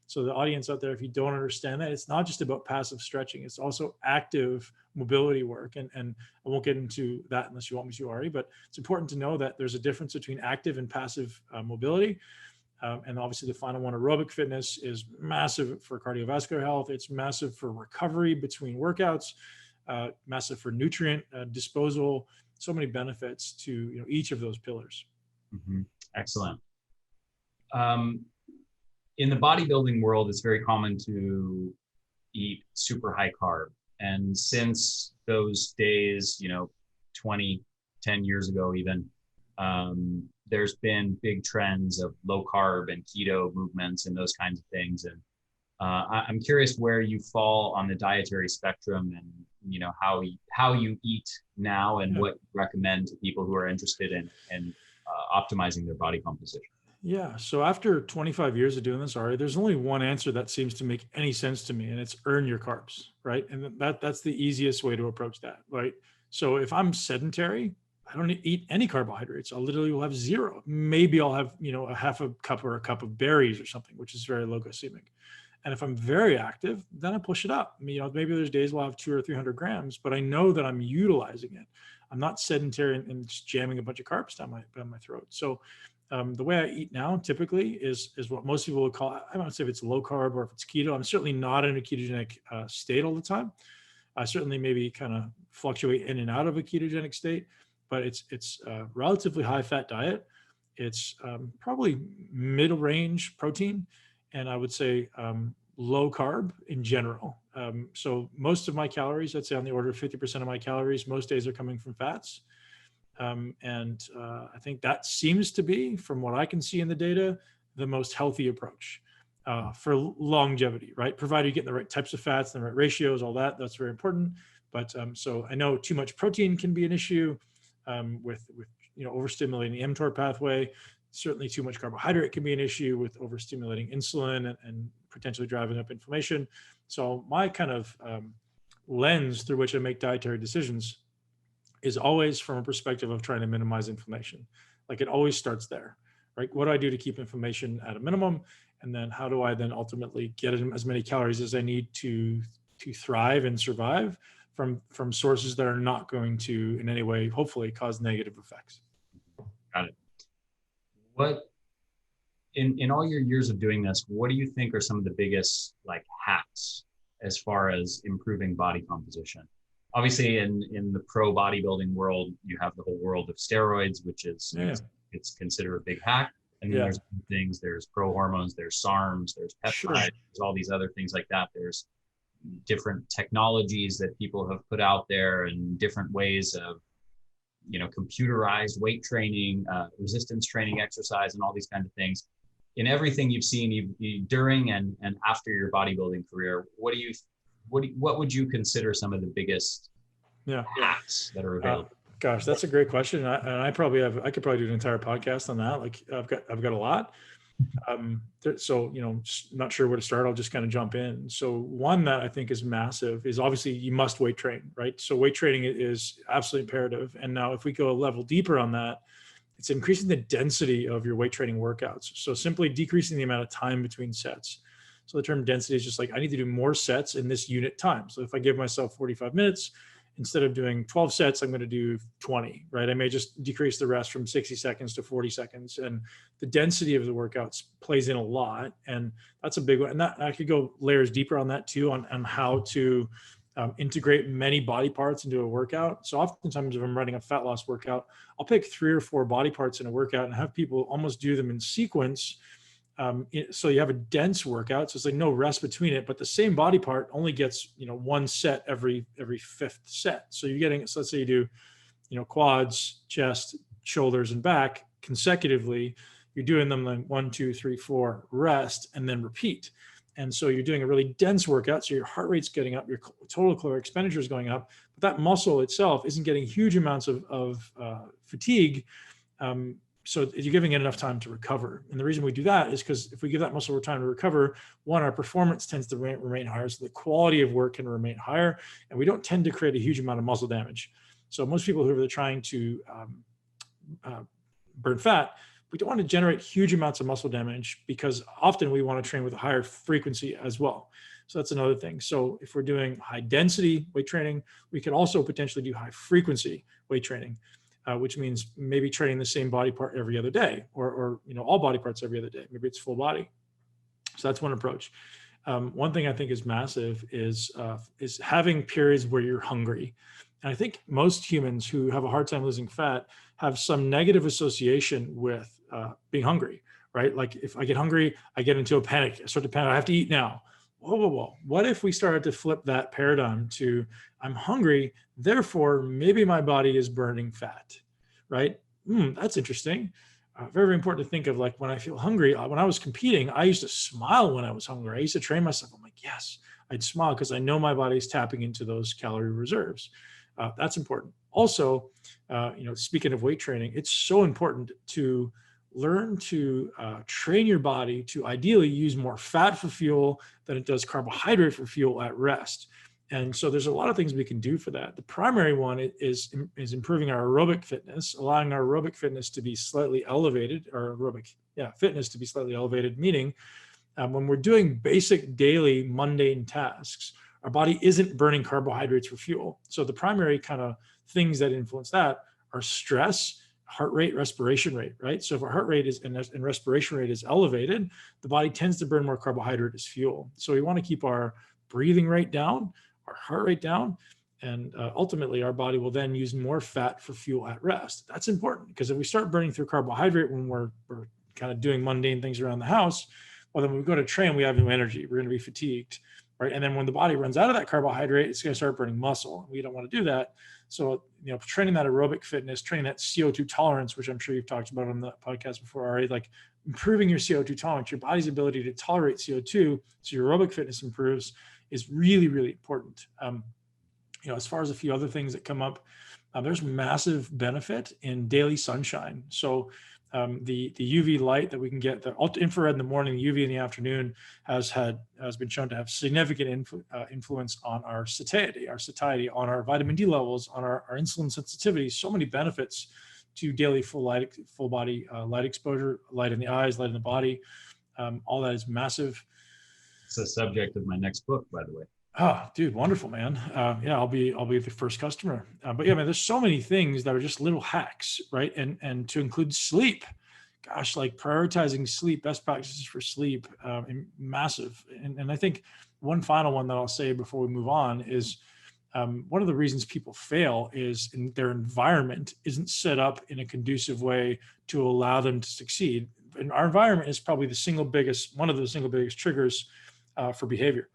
So the audience out there, if you don't understand that, it's not just about passive stretching. It's also active mobility work. And I won't get into that unless you want me to already, but it's important to know that there's a difference between active and passive mobility. And obviously the final one, aerobic fitness, is massive for cardiovascular health. It's massive for recovery between workouts, massive for nutrient disposal. So many benefits to each of those pillars. Mm-hmm. Excellent. In the bodybuilding world, it's very common to eat super high carb. And since those days, 10 years ago even, there's been big trends of low carb and keto movements and those kinds of things. And I'm curious where you fall on the dietary spectrum and, how you eat now and what you recommend to people who are interested in optimizing their body composition. Yeah. So after 25 years of doing this, Ari, there's only one answer that seems to make any sense to me, and it's earn your carbs, right? And that's the easiest way to approach that, right? So if I'm sedentary, I don't eat any carbohydrates. I literally will have zero. Maybe I'll have, a half a cup or a cup of berries or something, which is very low glycemic. And if I'm very active, then I push it up. Maybe there's days we'll have 200 or 300 grams, but I know that I'm utilizing it. I'm not sedentary and just jamming a bunch of carbs down my throat. So the way I eat now typically is what most people would call, I don't say if it's low carb or if it's keto. I'm certainly not in a ketogenic state all the time. I certainly maybe kind of fluctuate in and out of a ketogenic state, but it's a relatively high fat diet. It's probably middle range protein, and I would say low carb in general. So most of my calories, I'd say on the order of 50% of my calories, most days are coming from fats. And I think that seems to be, from what I can see in the data, the most healthy approach for longevity, right? Provided you get the right types of fats, the right ratios, all that, that's very important. But so I know too much protein can be an issue with overstimulating the mTOR pathway. Certainly too much carbohydrate can be an issue with overstimulating insulin and potentially driving up inflammation. So my kind of lens through which I make dietary decisions is always from a perspective of trying to minimize inflammation. Like it always starts there, right? What do I do to keep inflammation at a minimum? And then how do I then ultimately get as many calories as I need to thrive and survive from sources that are not going to in any way, hopefully, cause negative effects. Got it. What in all your years of doing this, what do you think are some of the biggest like hacks as far as improving body composition? Obviously, in the pro bodybuilding world, you have the whole world of steroids, which is it's considered a big hack. And then there's things, there's pro hormones, there's SARMs, there's peptides, there's all these other things like that. There's different technologies that people have put out there and different ways of, computerized weight training, resistance training, exercise, and all these kinds of things. In everything you've seen you during and after your bodybuilding career, what would you consider some of the biggest hacks that are available? Gosh, that's a great question. And I could probably do an entire podcast on that. Like I've got a lot. So, just not sure where to start. I'll just kind of jump in. So one that I think is massive is obviously you must weight train, right? So weight training is absolutely imperative. And now if we go a level deeper on that, it's increasing the density of your weight training workouts. So simply decreasing the amount of time between sets. So the term density is just like, I need to do more sets in this unit time. So if I give myself 45 minutes, instead of doing 12 sets, I'm going to do 20, right? I may just decrease the rest from 60 seconds to 40 seconds. And the density of the workouts plays in a lot. And that's a big one. And that I could go layers deeper on that too, on how to integrate many body parts into a workout. So oftentimes if I'm running a fat loss workout, I'll pick 3 or 4 body parts in a workout and have people almost do them in sequence. So you have a dense workout, so it's like no rest between it, but the same body part only gets, 1 set every 5th set. So you're getting, so let's say you do, quads, chest, shoulders, and back consecutively. You're doing them like 1, 2, 3, 4, rest, and then repeat. And so you're doing a really dense workout. So your heart rate's getting up, your total caloric expenditure is going up, but that muscle itself isn't getting huge amounts of fatigue. So you're giving it enough time to recover. And the reason we do that is because if we give that muscle time to recover, one, our performance tends to remain higher. So the quality of work can remain higher, and we don't tend to create a huge amount of muscle damage. So most people who are trying to burn fat, we don't want to generate huge amounts of muscle damage because often we want to train with a higher frequency as well. So that's another thing. So if we're doing high density weight training, we can also potentially do high frequency weight training. Which means maybe training the same body part every other day, or all body parts every other day. Maybe it's full body. So that's one approach. One thing I think is massive is having periods where you're hungry. And I think most humans who have a hard time losing fat have some negative association with being hungry, right? Like if I get hungry, I get into a panic. I start to panic. I have to eat now. Whoa. What if we started to flip that paradigm to I'm hungry, therefore maybe my body is burning fat, right? That's interesting. Very, very important to think of, like when I feel hungry. When I was competing, I used to smile when I was hungry. I used to train myself. I'm like, yes, I'd smile because I know my body's tapping into those calorie reserves. That's important. Also, speaking of weight training, it's so important to learn to train your body to ideally use more fat for fuel than it does carbohydrate for fuel at rest. And so there's a lot of things we can do for that. The primary one is improving our aerobic fitness, allowing our aerobic fitness to be slightly elevated, or fitness to be slightly elevated, meaning when we're doing basic daily mundane tasks, our body isn't burning carbohydrates for fuel. So the primary kind of things that influence that are stress, heart rate, respiration rate, right? So if our heart rate is and respiration rate is elevated, the body tends to burn more carbohydrate as fuel. So we want to keep our breathing rate down, our heart rate down, and ultimately our body will then use more fat for fuel at rest. That's important because if we start burning through carbohydrate when we're kind of doing mundane things around the house, well, then when we go to train, we have no energy. We're going to be fatigued, right? And then when the body runs out of that carbohydrate, it's going to start burning muscle. We don't want to do that. So, training that aerobic fitness, training that CO2 tolerance, which I'm sure you've talked about on the podcast before already, like improving your CO2 tolerance, your body's ability to tolerate CO2, so your aerobic fitness improves, is really, really important. As far as a few other things that come up, there's massive benefit in daily sunshine. So the UV light that we can get, the infrared in the morning, the UV in the afternoon has been shown to have significant influence on our satiety, on our vitamin D levels, on our insulin sensitivity, so many benefits to daily full body light exposure, light in the eyes, light in the body. All that is massive. It's the subject of my next book, by the way. Oh, dude, wonderful, man. Yeah, I'll be the first customer. But yeah, man, there's so many things that are just little hacks, right? And to include sleep. Gosh, like prioritizing sleep, best practices for sleep, massive. And I think one final one that I'll say before we move on is one of the reasons people fail is in their environment isn't set up in a conducive way to allow them to succeed. And our environment is probably one of the single biggest triggers for behavior.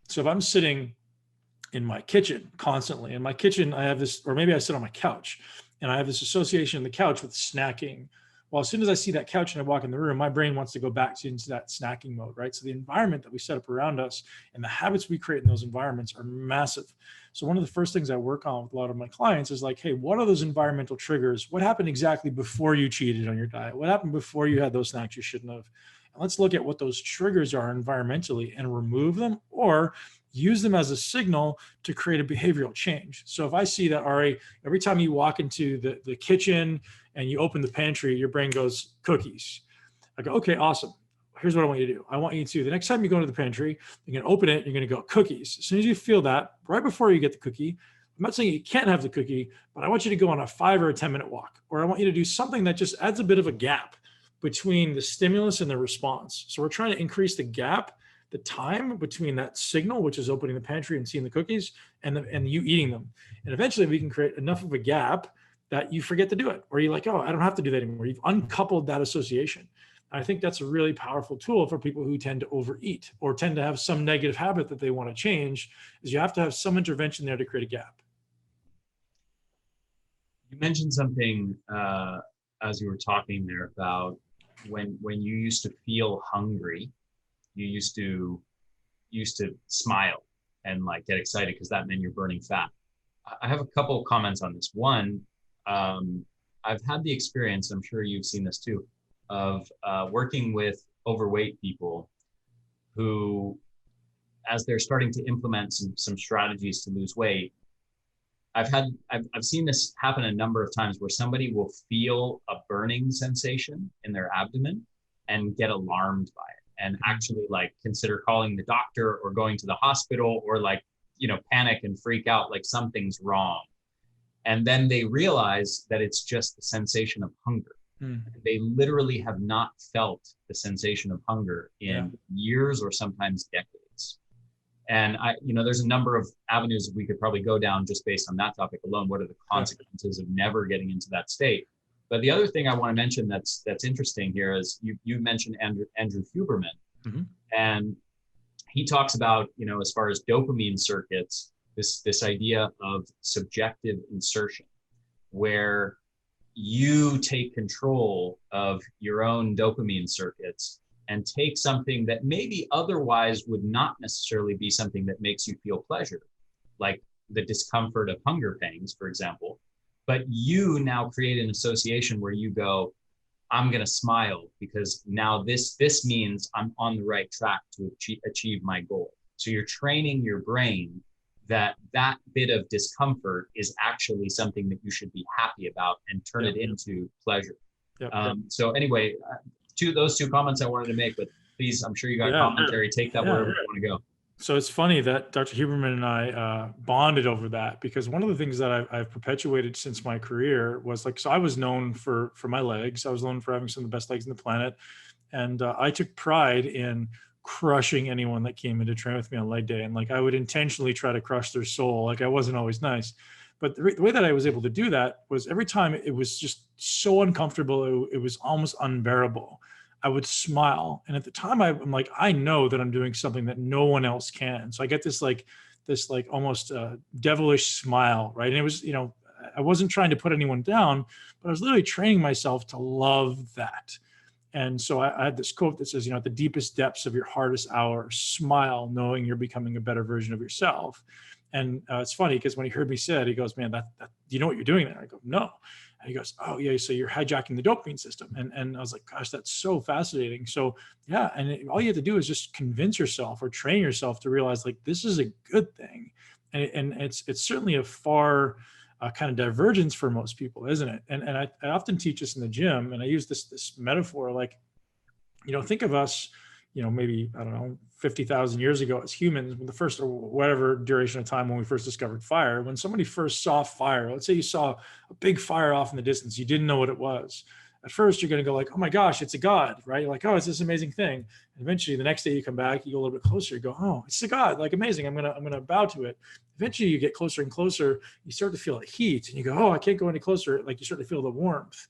So if I'm sitting in my kitchen constantly, in my kitchen, I have this, or maybe I sit on my couch and I have this association in the couch with snacking. Well, as soon as I see that couch and I walk in the room, my brain wants to go back into that snacking mode, right? So the environment that we set up around us and the habits we create in those environments are massive. So one of the first things I work on with a lot of my clients is like, hey, what are those environmental triggers? What happened exactly before you cheated on your diet? What happened before you had those snacks you shouldn't have? And let's look at what those triggers are environmentally and remove them or use them as a signal to create a behavioral change. So if I see that, Ari, every time you walk into the kitchen and you open the pantry, your brain goes, cookies. I go, okay, awesome. Here's what I want you to do. I want you to, the next time you go into the pantry, you're going to open it, you're going to go cookies. As soon as you feel that, right before you get the cookie, I'm not saying you can't have the cookie, but I want you to go on a 5 or a 10-minute walk, or I want you to do something that just adds a bit of a gap between the stimulus and the response. So we're trying to increase the gap, the time between that signal, which is opening the pantry and seeing the cookies, and you eating them. And eventually we can create enough of a gap that you forget to do it, or you're like, oh, I don't have to do that anymore. You've uncoupled that association. And I think that's a really powerful tool for people who tend to overeat or tend to have some negative habit that they want to change, is you have to have some intervention there to create a gap. You mentioned something as you were talking there about when you used to feel hungry, you used to smile and like get excited because that meant you're burning fat. I have a couple of comments on this. One, I've had the experience, I'm sure you've seen this too, of working with overweight people who, as they're starting to implement some strategies to lose weight, I've seen this happen a number of times where somebody will feel a burning sensation in their abdomen and get alarmed by it and actually like consider calling the doctor or going to the hospital or like, panic and freak out like something's wrong. And then they realize that it's just the sensation of hunger. They literally have not felt the sensation of hunger in years or sometimes decades. And there's a number of avenues we could probably go down just based on that topic alone. What are the consequences of never getting into that state? But the other thing I want to mention that's interesting here is you mentioned Andrew Huberman, and he talks about, as far as dopamine circuits, this idea of subjective insertion, where you take control of your own dopamine circuits and take something that maybe otherwise would not necessarily be something that makes you feel pleasure, like the discomfort of hunger pangs, for example, but you now create an association where you go, I'm going to smile because now this means I'm on the right track to achieve my goal. So you're training your brain that bit of discomfort is actually something that you should be happy about and turn it into pleasure. So anyway, those two comments I wanted to make, but please, I'm sure you got commentary, take that wherever you want to go. So it's funny that Dr. Huberman and I bonded over that, because one of the things that I've perpetuated since my career was like, so I was known for my legs. I was known for having some of the best legs in the planet. And I took pride in crushing anyone that came in to train with me on leg day. And like, I would intentionally try to crush their soul. Like I wasn't always nice, but the way that I was able to do that was every time it was just so uncomfortable. It was almost unbearable. I would smile. And at the time I'm like, I know that I'm doing something that no one else can. So I get this almost devilish smile, right? And it was, I wasn't trying to put anyone down, but I was literally training myself to love that. And so I had this quote that says, at the deepest depths of your hardest hour, smile, knowing you're becoming a better version of yourself. And it's funny because when he heard me say it, he goes, man, that you know what you're doing there? I go, no. And he goes, oh yeah, so you're hijacking the dopamine system. And I was like, gosh, that's so fascinating. So yeah, and all you have to do is just convince yourself or train yourself to realize like, this is a good thing. And it's certainly a far kind of divergence for most people, isn't it? And I often teach this in the gym, and I use this metaphor, like, think of us, maybe, I don't know, 50,000 years ago as humans, when the first, or whatever duration of time when we first discovered fire. When somebody first saw fire, let's say you saw a big fire off in the distance, you didn't know what it was. At first, you're going to go like, oh my gosh, it's a god, right? You're like, oh, it's this amazing thing. And eventually, the next day you come back, you go a little bit closer, you go, oh, it's a god, like amazing. I'm gonna bow to it. Eventually, you get closer and closer. You start to feel the heat, and you go, oh, I can't go any closer. Like you start to feel the warmth.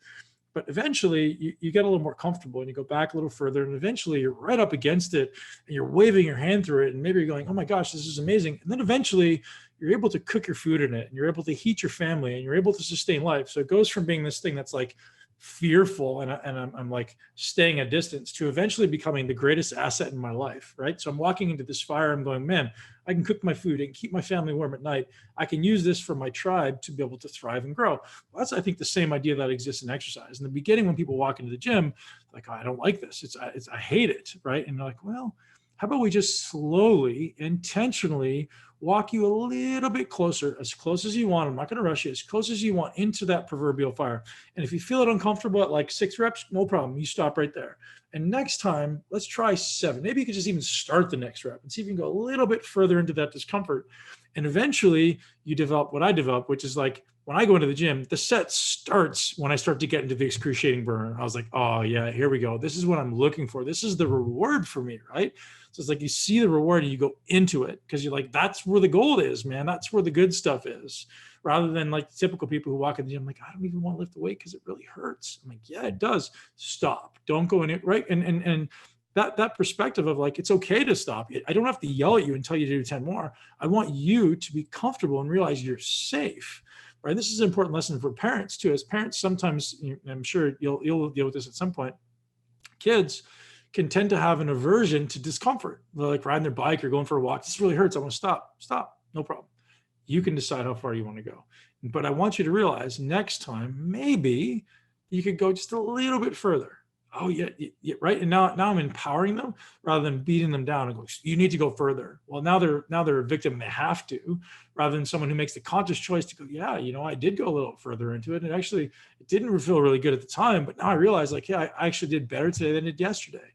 But eventually you get a little more comfortable, and you go back a little further, and eventually you're right up against it, and you're waving your hand through it, and maybe you're going, oh my gosh, this is amazing. And then eventually you're able to cook your food in it, and you're able to heat your family, and you're able to sustain life. So it goes from being this thing that's like fearful and I'm like staying a distance, to eventually becoming the greatest asset in my life, right? So I'm walking into this fire, I'm going, man, I can cook my food and keep my family warm at night. I can use this for my tribe to be able to thrive and grow. Well, that's, I think, the same idea that exists in exercise. In the beginning, when people walk into the gym, like, oh, I don't like this. I hate it, right? And they're like, well, how about we just slowly, intentionally walk you a little bit closer, as close as you want. I'm not going to rush you, as close as you want into that proverbial fire. And if you feel it uncomfortable at like 6 reps, no problem. You stop right there. And next time, let's try 7. Maybe you could just even start the next rep and see if you can go a little bit further into that discomfort. And eventually you develop what I develop, which is like, when I go into the gym, the set starts when I start to get into the excruciating burn. I was like, oh yeah, here we go. This is what I'm looking for. This is the reward for me, right? So it's like you see the reward and you go into it because you're like, that's where the gold is, man. That's where the good stuff is. Rather than like typical people who walk in the gym, like, I don't even want to lift the weight because it really hurts. I'm like, yeah, it does. Stop. Don't go in it, right? And that perspective of like, it's okay to stop. I don't have to yell at you and tell you to do 10 more. I want you to be comfortable and realize you're safe. Right. This is an important lesson for parents too. As parents, sometimes, I'm sure you'll deal with this at some point, kids can tend to have an aversion to discomfort. They're like riding their bike or going for a walk. This really hurts. I want to stop. Stop. No problem. You can decide how far you want to go. But I want you to realize next time, maybe you could go just a little bit further. Oh yeah, right. And now I'm empowering them rather than beating them down and go, you need to go further. Well, now they're a victim. They have to, rather than someone who makes the conscious choice to go, yeah, I did go a little further into it. And actually it didn't feel really good at the time, but now I realize like, yeah, I actually did better today than I did yesterday.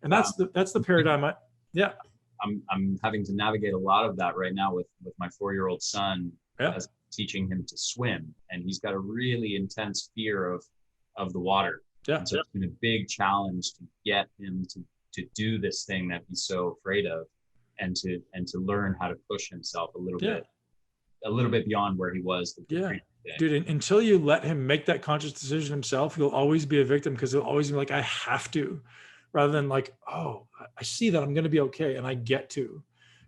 And that's the paradigm. I'm having to navigate a lot of that right now with my 4-year-old son, as teaching him to swim. And he's got a really intense fear of the water. Yeah. And so it's been a big challenge to get him to do this thing that he's so afraid of, and to learn how to push himself a little bit beyond where he was the previous day. Dude, until you let him make that conscious decision himself, he'll always be a victim, because he'll always be like, I have to, rather than like, oh, I see that I'm going to be okay and I get to,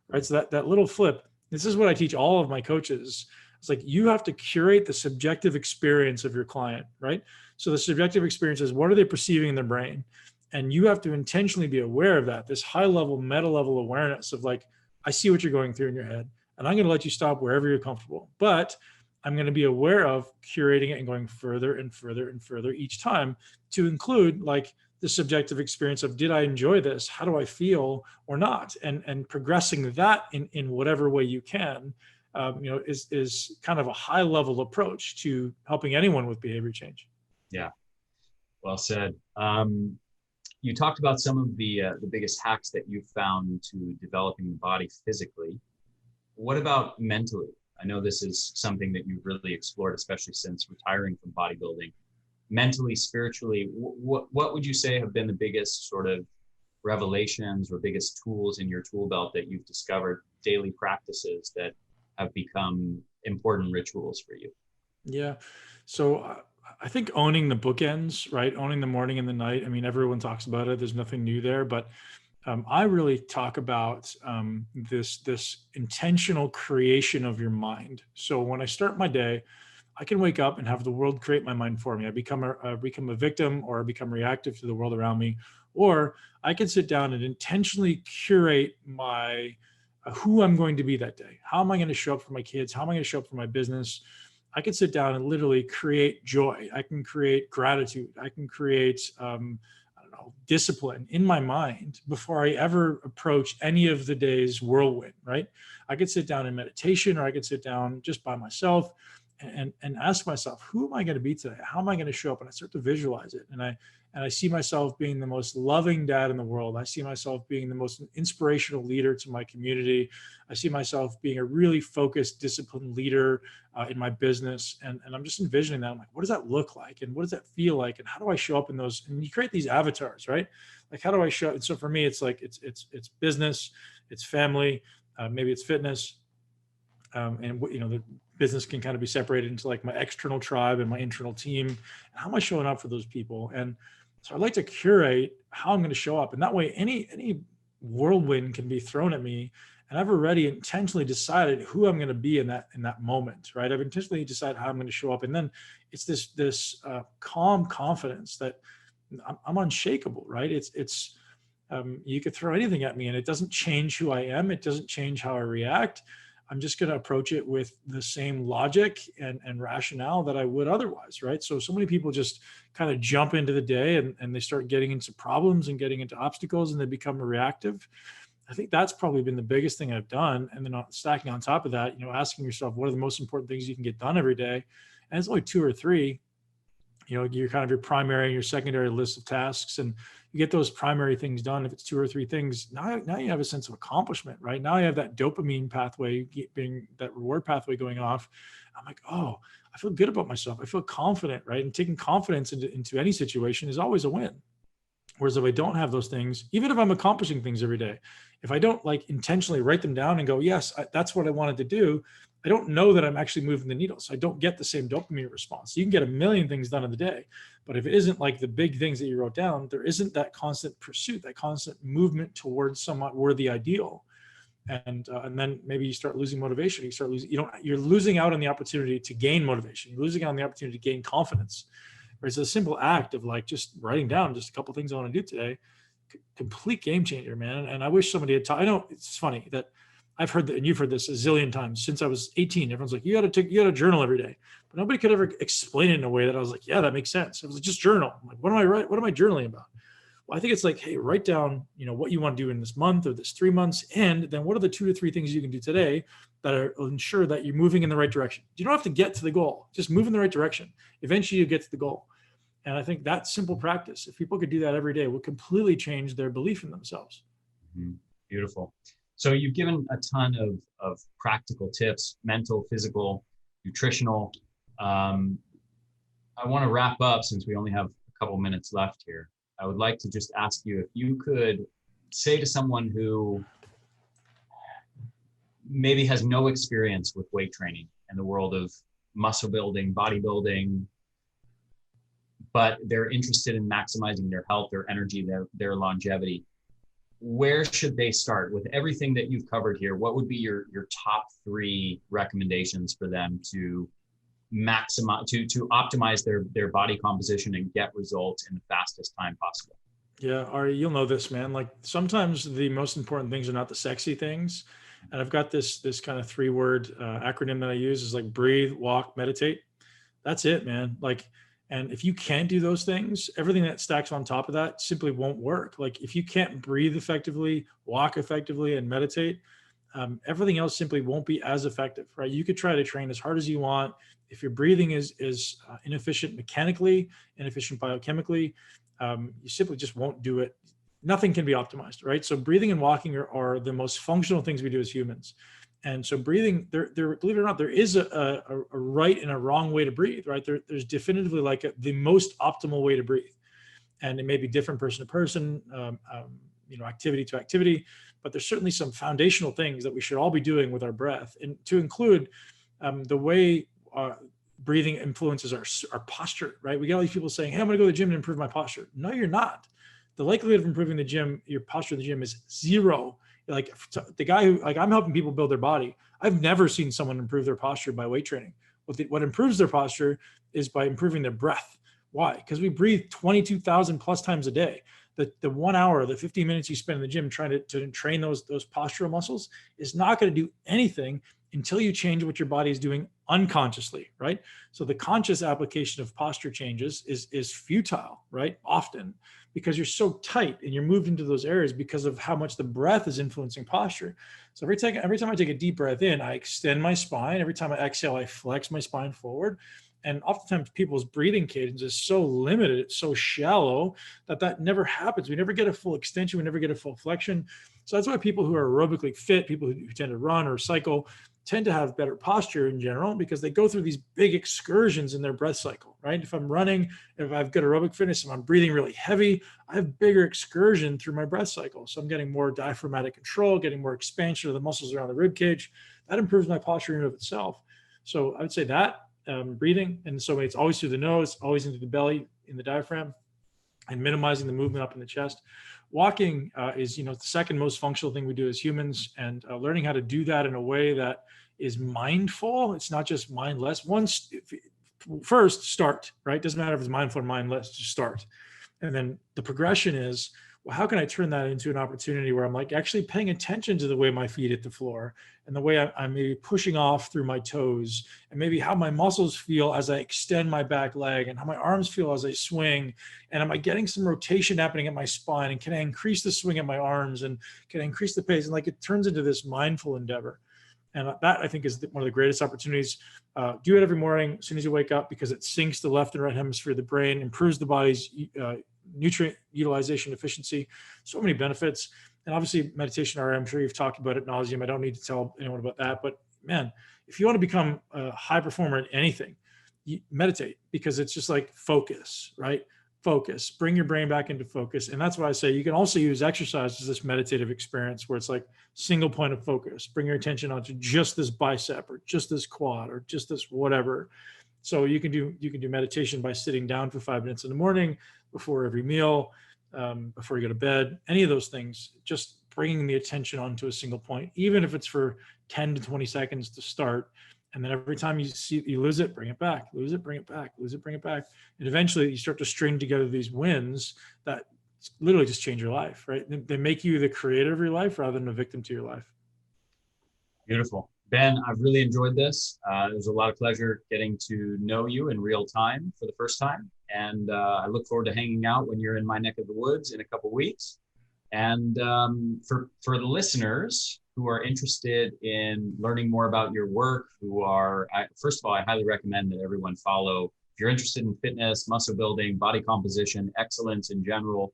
right? So that little flip, this is what I teach all of my coaches. It's like, you have to curate the subjective experience of your client, right? So the subjective experience is, what are they perceiving in their brain? And you have to intentionally be aware of that, this high level, meta level awareness of like, I see what you're going through in your head, and I'm going to let you stop wherever you're comfortable. But I'm going to be aware of curating it and going further and further and further each time, to include like the subjective experience of, did I enjoy this? How do I feel or not? And progressing that in whatever way you can, is kind of a high level approach to helping anyone with behavior change. Yeah, well said. You talked about some of the biggest hacks that you've found to developing the body physically. What about mentally? I know this is something that you've really explored, especially since retiring from bodybuilding. Mentally, spiritually, what would you say have been the biggest sort of revelations or biggest tools in your tool belt that you've discovered, daily practices that have become important rituals for you? Yeah. So I think owning the bookends, right? Owning the morning and the night. I mean, everyone talks about it. There's nothing new there, but I really talk about this intentional creation of your mind. So when I start my day, I can wake up and have the world create my mind for me. I become a victim, or I become reactive to the world around me, or I can sit down and intentionally curate my who I'm going to be that day. How am I going to show up for my kids? How am I going to show up for my business? I can sit down and literally create joy. I can create gratitude. I can create, discipline in my mind before I ever approach any of the day's whirlwind, right? I could sit down in meditation, or I could sit down just by myself and ask myself, who am I going to be today? How am I going to show up? And I start to visualize it. And I see myself being the most loving dad in the world. I see myself being the most inspirational leader to my community. I see myself being a really focused, disciplined leader in my business. And I'm just envisioning that. I'm like, what does that look like? And what does that feel like? And how do I show up in those? And you create these avatars, right? Like, how do I show? And so for me, it's like, it's business, it's family, maybe it's fitness. And the business can kind of be separated into like my external tribe and my internal team. How am I showing up for those people? And so I'd like to curate how I'm going to show up. And that way, any whirlwind can be thrown at me. And I've already intentionally decided who I'm going to be in that moment, right? I've intentionally decided how I'm going to show up. And then it's this calm confidence that I'm unshakable, right? It's you could throw anything at me and it doesn't change who I am. It doesn't change how I react. I'm just going to approach it with the same logic and rationale that I would otherwise, right? So many people just kind of jump into the day and they start getting into problems and getting into obstacles and they become reactive. I think that's probably been the biggest thing I've done. And then stacking on top of that, asking yourself, what are the most important things you can get done every day? And it's only 2 or 3. You're kind of your primary and your secondary list of tasks, and you get those primary things done. If it's 2 or 3 things, now you have a sense of accomplishment, right? Now you have that dopamine pathway, being that reward pathway going off. I'm like, oh, I feel good about myself. I feel confident, right? And taking confidence into any situation is always a win. Whereas if I don't have those things, even if I'm accomplishing things every day, if I don't like intentionally write them down and go, yes, that's what I wanted to do, I don't know that I'm actually moving the needle. So I don't get the same dopamine response. You can get a million things done in the day, but if it isn't like the big things that you wrote down, there isn't that constant pursuit, that constant movement towards somewhat worthy ideal. And then maybe you start losing motivation. You're losing out on the opportunity to gain motivation. You're losing out on the opportunity to gain confidence. Whereas a simple act of like just writing down just a couple things I want to do today, complete game changer, man. And I wish somebody had taught. I know it's funny that I've heard that, and you've heard this a zillion times since I was 18. Everyone's like, you got to journal every day, but nobody could ever explain it in a way that I was like, yeah, that makes sense. It was like, just journal. I'm like, what am I writing? What am I journaling about? Well, I think it's like, hey, write down, what you want to do in this month or this 3 months, and then what are the 2 to 3 things you can do today that will ensure that you're moving in the right direction. You don't have to get to the goal; just move in the right direction. Eventually, you get to the goal. And I think that simple practice, if people could do that every day, would completely change their belief in themselves. Mm-hmm. Beautiful. So you've given a ton of practical tips, mental, physical, nutritional. I want to wrap up since we only have a couple minutes left here. I would like to just ask you if you could say to someone who maybe has no experience with weight training in the world of muscle building, bodybuilding, but they're interested in maximizing their health, their energy, their longevity. Where should they start with everything that you've covered here? What would be your top 3 recommendations for them to maximize, to optimize their body composition and get results in the fastest time possible? Yeah, Ari, you'll know this, man. Like sometimes the most important things are not the sexy things. And I've got this kind of 3-word acronym that I use is like breathe, walk, meditate. That's it, man. And if you can't do those things, everything that stacks on top of that simply won't work. Like if you can't breathe effectively, walk effectively, and meditate, everything else simply won't be as effective, right? You could try to train as hard as you want. If your breathing is inefficient mechanically, inefficient biochemically, you simply just won't do it. Nothing can be optimized, right? So breathing and walking are the most functional things we do as humans. And so breathing, there, believe it or not, there is a right and a wrong way to breathe, right? There's definitively like the most optimal way to breathe. And it may be different person to person, activity to activity, but there's certainly some foundational things that we should all be doing with our breath, and to include the way breathing influences our posture, right? We get all these people saying, hey, I'm gonna go to the gym and improve my posture. No, you're not. The likelihood of improving your posture in the gym is 0. Like the guy who, like I'm helping people build their body. I've never seen someone improve their posture by weight training. What improves their posture is by improving their breath. Why? Because we breathe 22,000 plus times a day. The 1 hour, the 15 minutes you spend in the gym trying to train those postural muscles is not going to do anything until you change what your body is doing unconsciously, right? So the conscious application of posture changes is futile, right? Often. because you're so tight and you're moved into those areas because of how much the breath is influencing posture. So every time I take a deep breath in, I extend my spine. Every time I exhale, I flex my spine forward. And oftentimes people's breathing cadence is so limited, it's so shallow that never happens. We never get a full extension. We never get a full flexion. So that's why people who are aerobically fit, people who tend to run or cycle, tend to have better posture in general, because they go through these big excursions in their breath cycle, right? If I'm running, if I've got aerobic fitness, if I'm breathing really heavy, I have bigger excursion through my breath cycle. So I'm getting more diaphragmatic control, getting more expansion of the muscles around the rib cage. That improves my posture in and of itself. So I would say that breathing, and so it's always through the nose, always into the belly, in the diaphragm, and minimizing the movement up in the chest. Walking is, the second most functional thing we do as humans, and learning how to do that in a way that is mindful. It's not just mindless. First, start, right? Doesn't matter if it's mindful or mindless, just start. And then the progression is, well, how can I turn that into an opportunity where I'm like actually paying attention to the way my feet hit the floor, and the way I'm maybe pushing off through my toes, and maybe how my muscles feel as I extend my back leg, and how my arms feel as I swing, and am I getting some rotation happening at my spine, and can I increase the swing at my arms, and can I increase the pace? And like, it turns into this mindful endeavor. And that, I think, is one of the greatest opportunities. Do it every morning as soon as you wake up, because it syncs the left and right hemisphere of the brain, improves the body's nutrient utilization efficiency. So many benefits. And obviously meditation, I'm sure you've talked about it ad nauseum. I don't need to tell anyone about that. But man, if you want to become a high performer in anything, you meditate, because it's just like focus, right? Focus, bring your brain back into focus. And that's why I say you can also use exercise as this meditative experience, where it's like single point of focus. Bring your attention onto just this bicep, or just this quad, or just this whatever. So you can do meditation by sitting down for 5 minutes in the morning, before every meal, before you go to bed, any of those things, just bringing the attention onto a single point, even if it's for 10 to 20 seconds to start. And then every time you lose it, bring it back, lose it, bring it back, lose it, bring it back. And eventually you start to string together these wins that literally just change your life, right? They make you the creator of your life rather than a victim to your life. Beautiful. Ben, I've really enjoyed this. It was a lot of pleasure getting to know you in real time for the first time. And I look forward to hanging out when you're in my neck of the woods in a couple of weeks. And for the listeners who are interested in learning more about your work, first of all, I highly recommend that everyone follow. If you're interested in fitness, muscle building, body composition, excellence in general,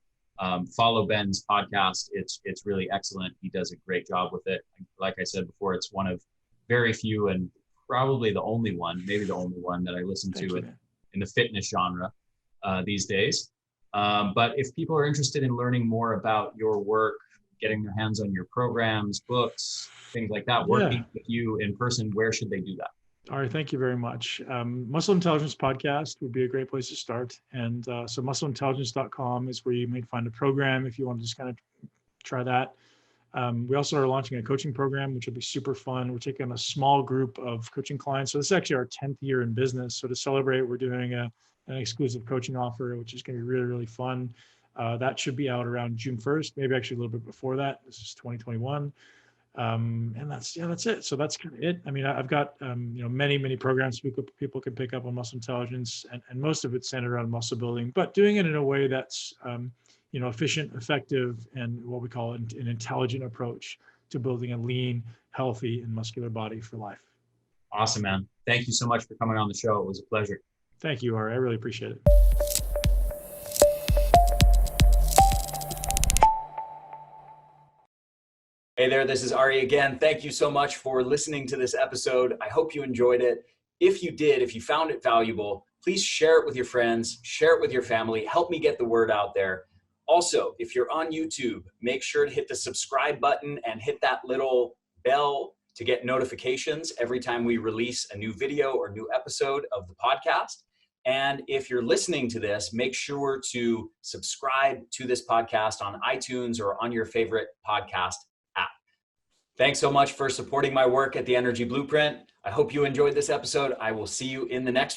follow Ben's podcast. It's really excellent. He does a great job with it. Like I said before, it's one of very few, and probably the only one, maybe the only one that I listen to in the fitness genre these days. But if people are interested in learning more about your work, getting their hands on your programs, books, things like that, working with you in person, where should they do that? All right, thank you very much. Muscle Intelligence Podcast would be a great place to start. And so muscleintelligence.com is where you may find a program if you want to just kind of try that. We also are launching a coaching program, which will be super fun. We're taking a small group of coaching clients. So this is actually our 10th year in business. So to celebrate, we're doing an exclusive coaching offer, which is going to be really, really fun. That should be out around June 1st, maybe actually a little bit before that. This is 2021. And that's it. So that's kind of it. I mean, I've got, many programs people can pick up on Muscle Intelligence, and most of it's centered around muscle building, but doing it in a way that's, efficient, effective, and what we call an intelligent approach to building a lean, healthy, and muscular body for life. Awesome, man. Thank you so much for coming on the show. It was a pleasure. Thank you, Ari. I really appreciate it. Hey there, this is Ari again. Thank you so much for listening to this episode. I hope you enjoyed it. If you did, if you found it valuable, please share it with your friends, share it with your family, help me get the word out there. Also, if you're on YouTube, make sure to hit the subscribe button and hit that little bell to get notifications every time we release a new video or new episode of the podcast. And if you're listening to this, make sure to subscribe to this podcast on iTunes or on your favorite podcast app. Thanks so much for supporting my work at the Energy Blueprint. I hope you enjoyed this episode. I will see you in the next one.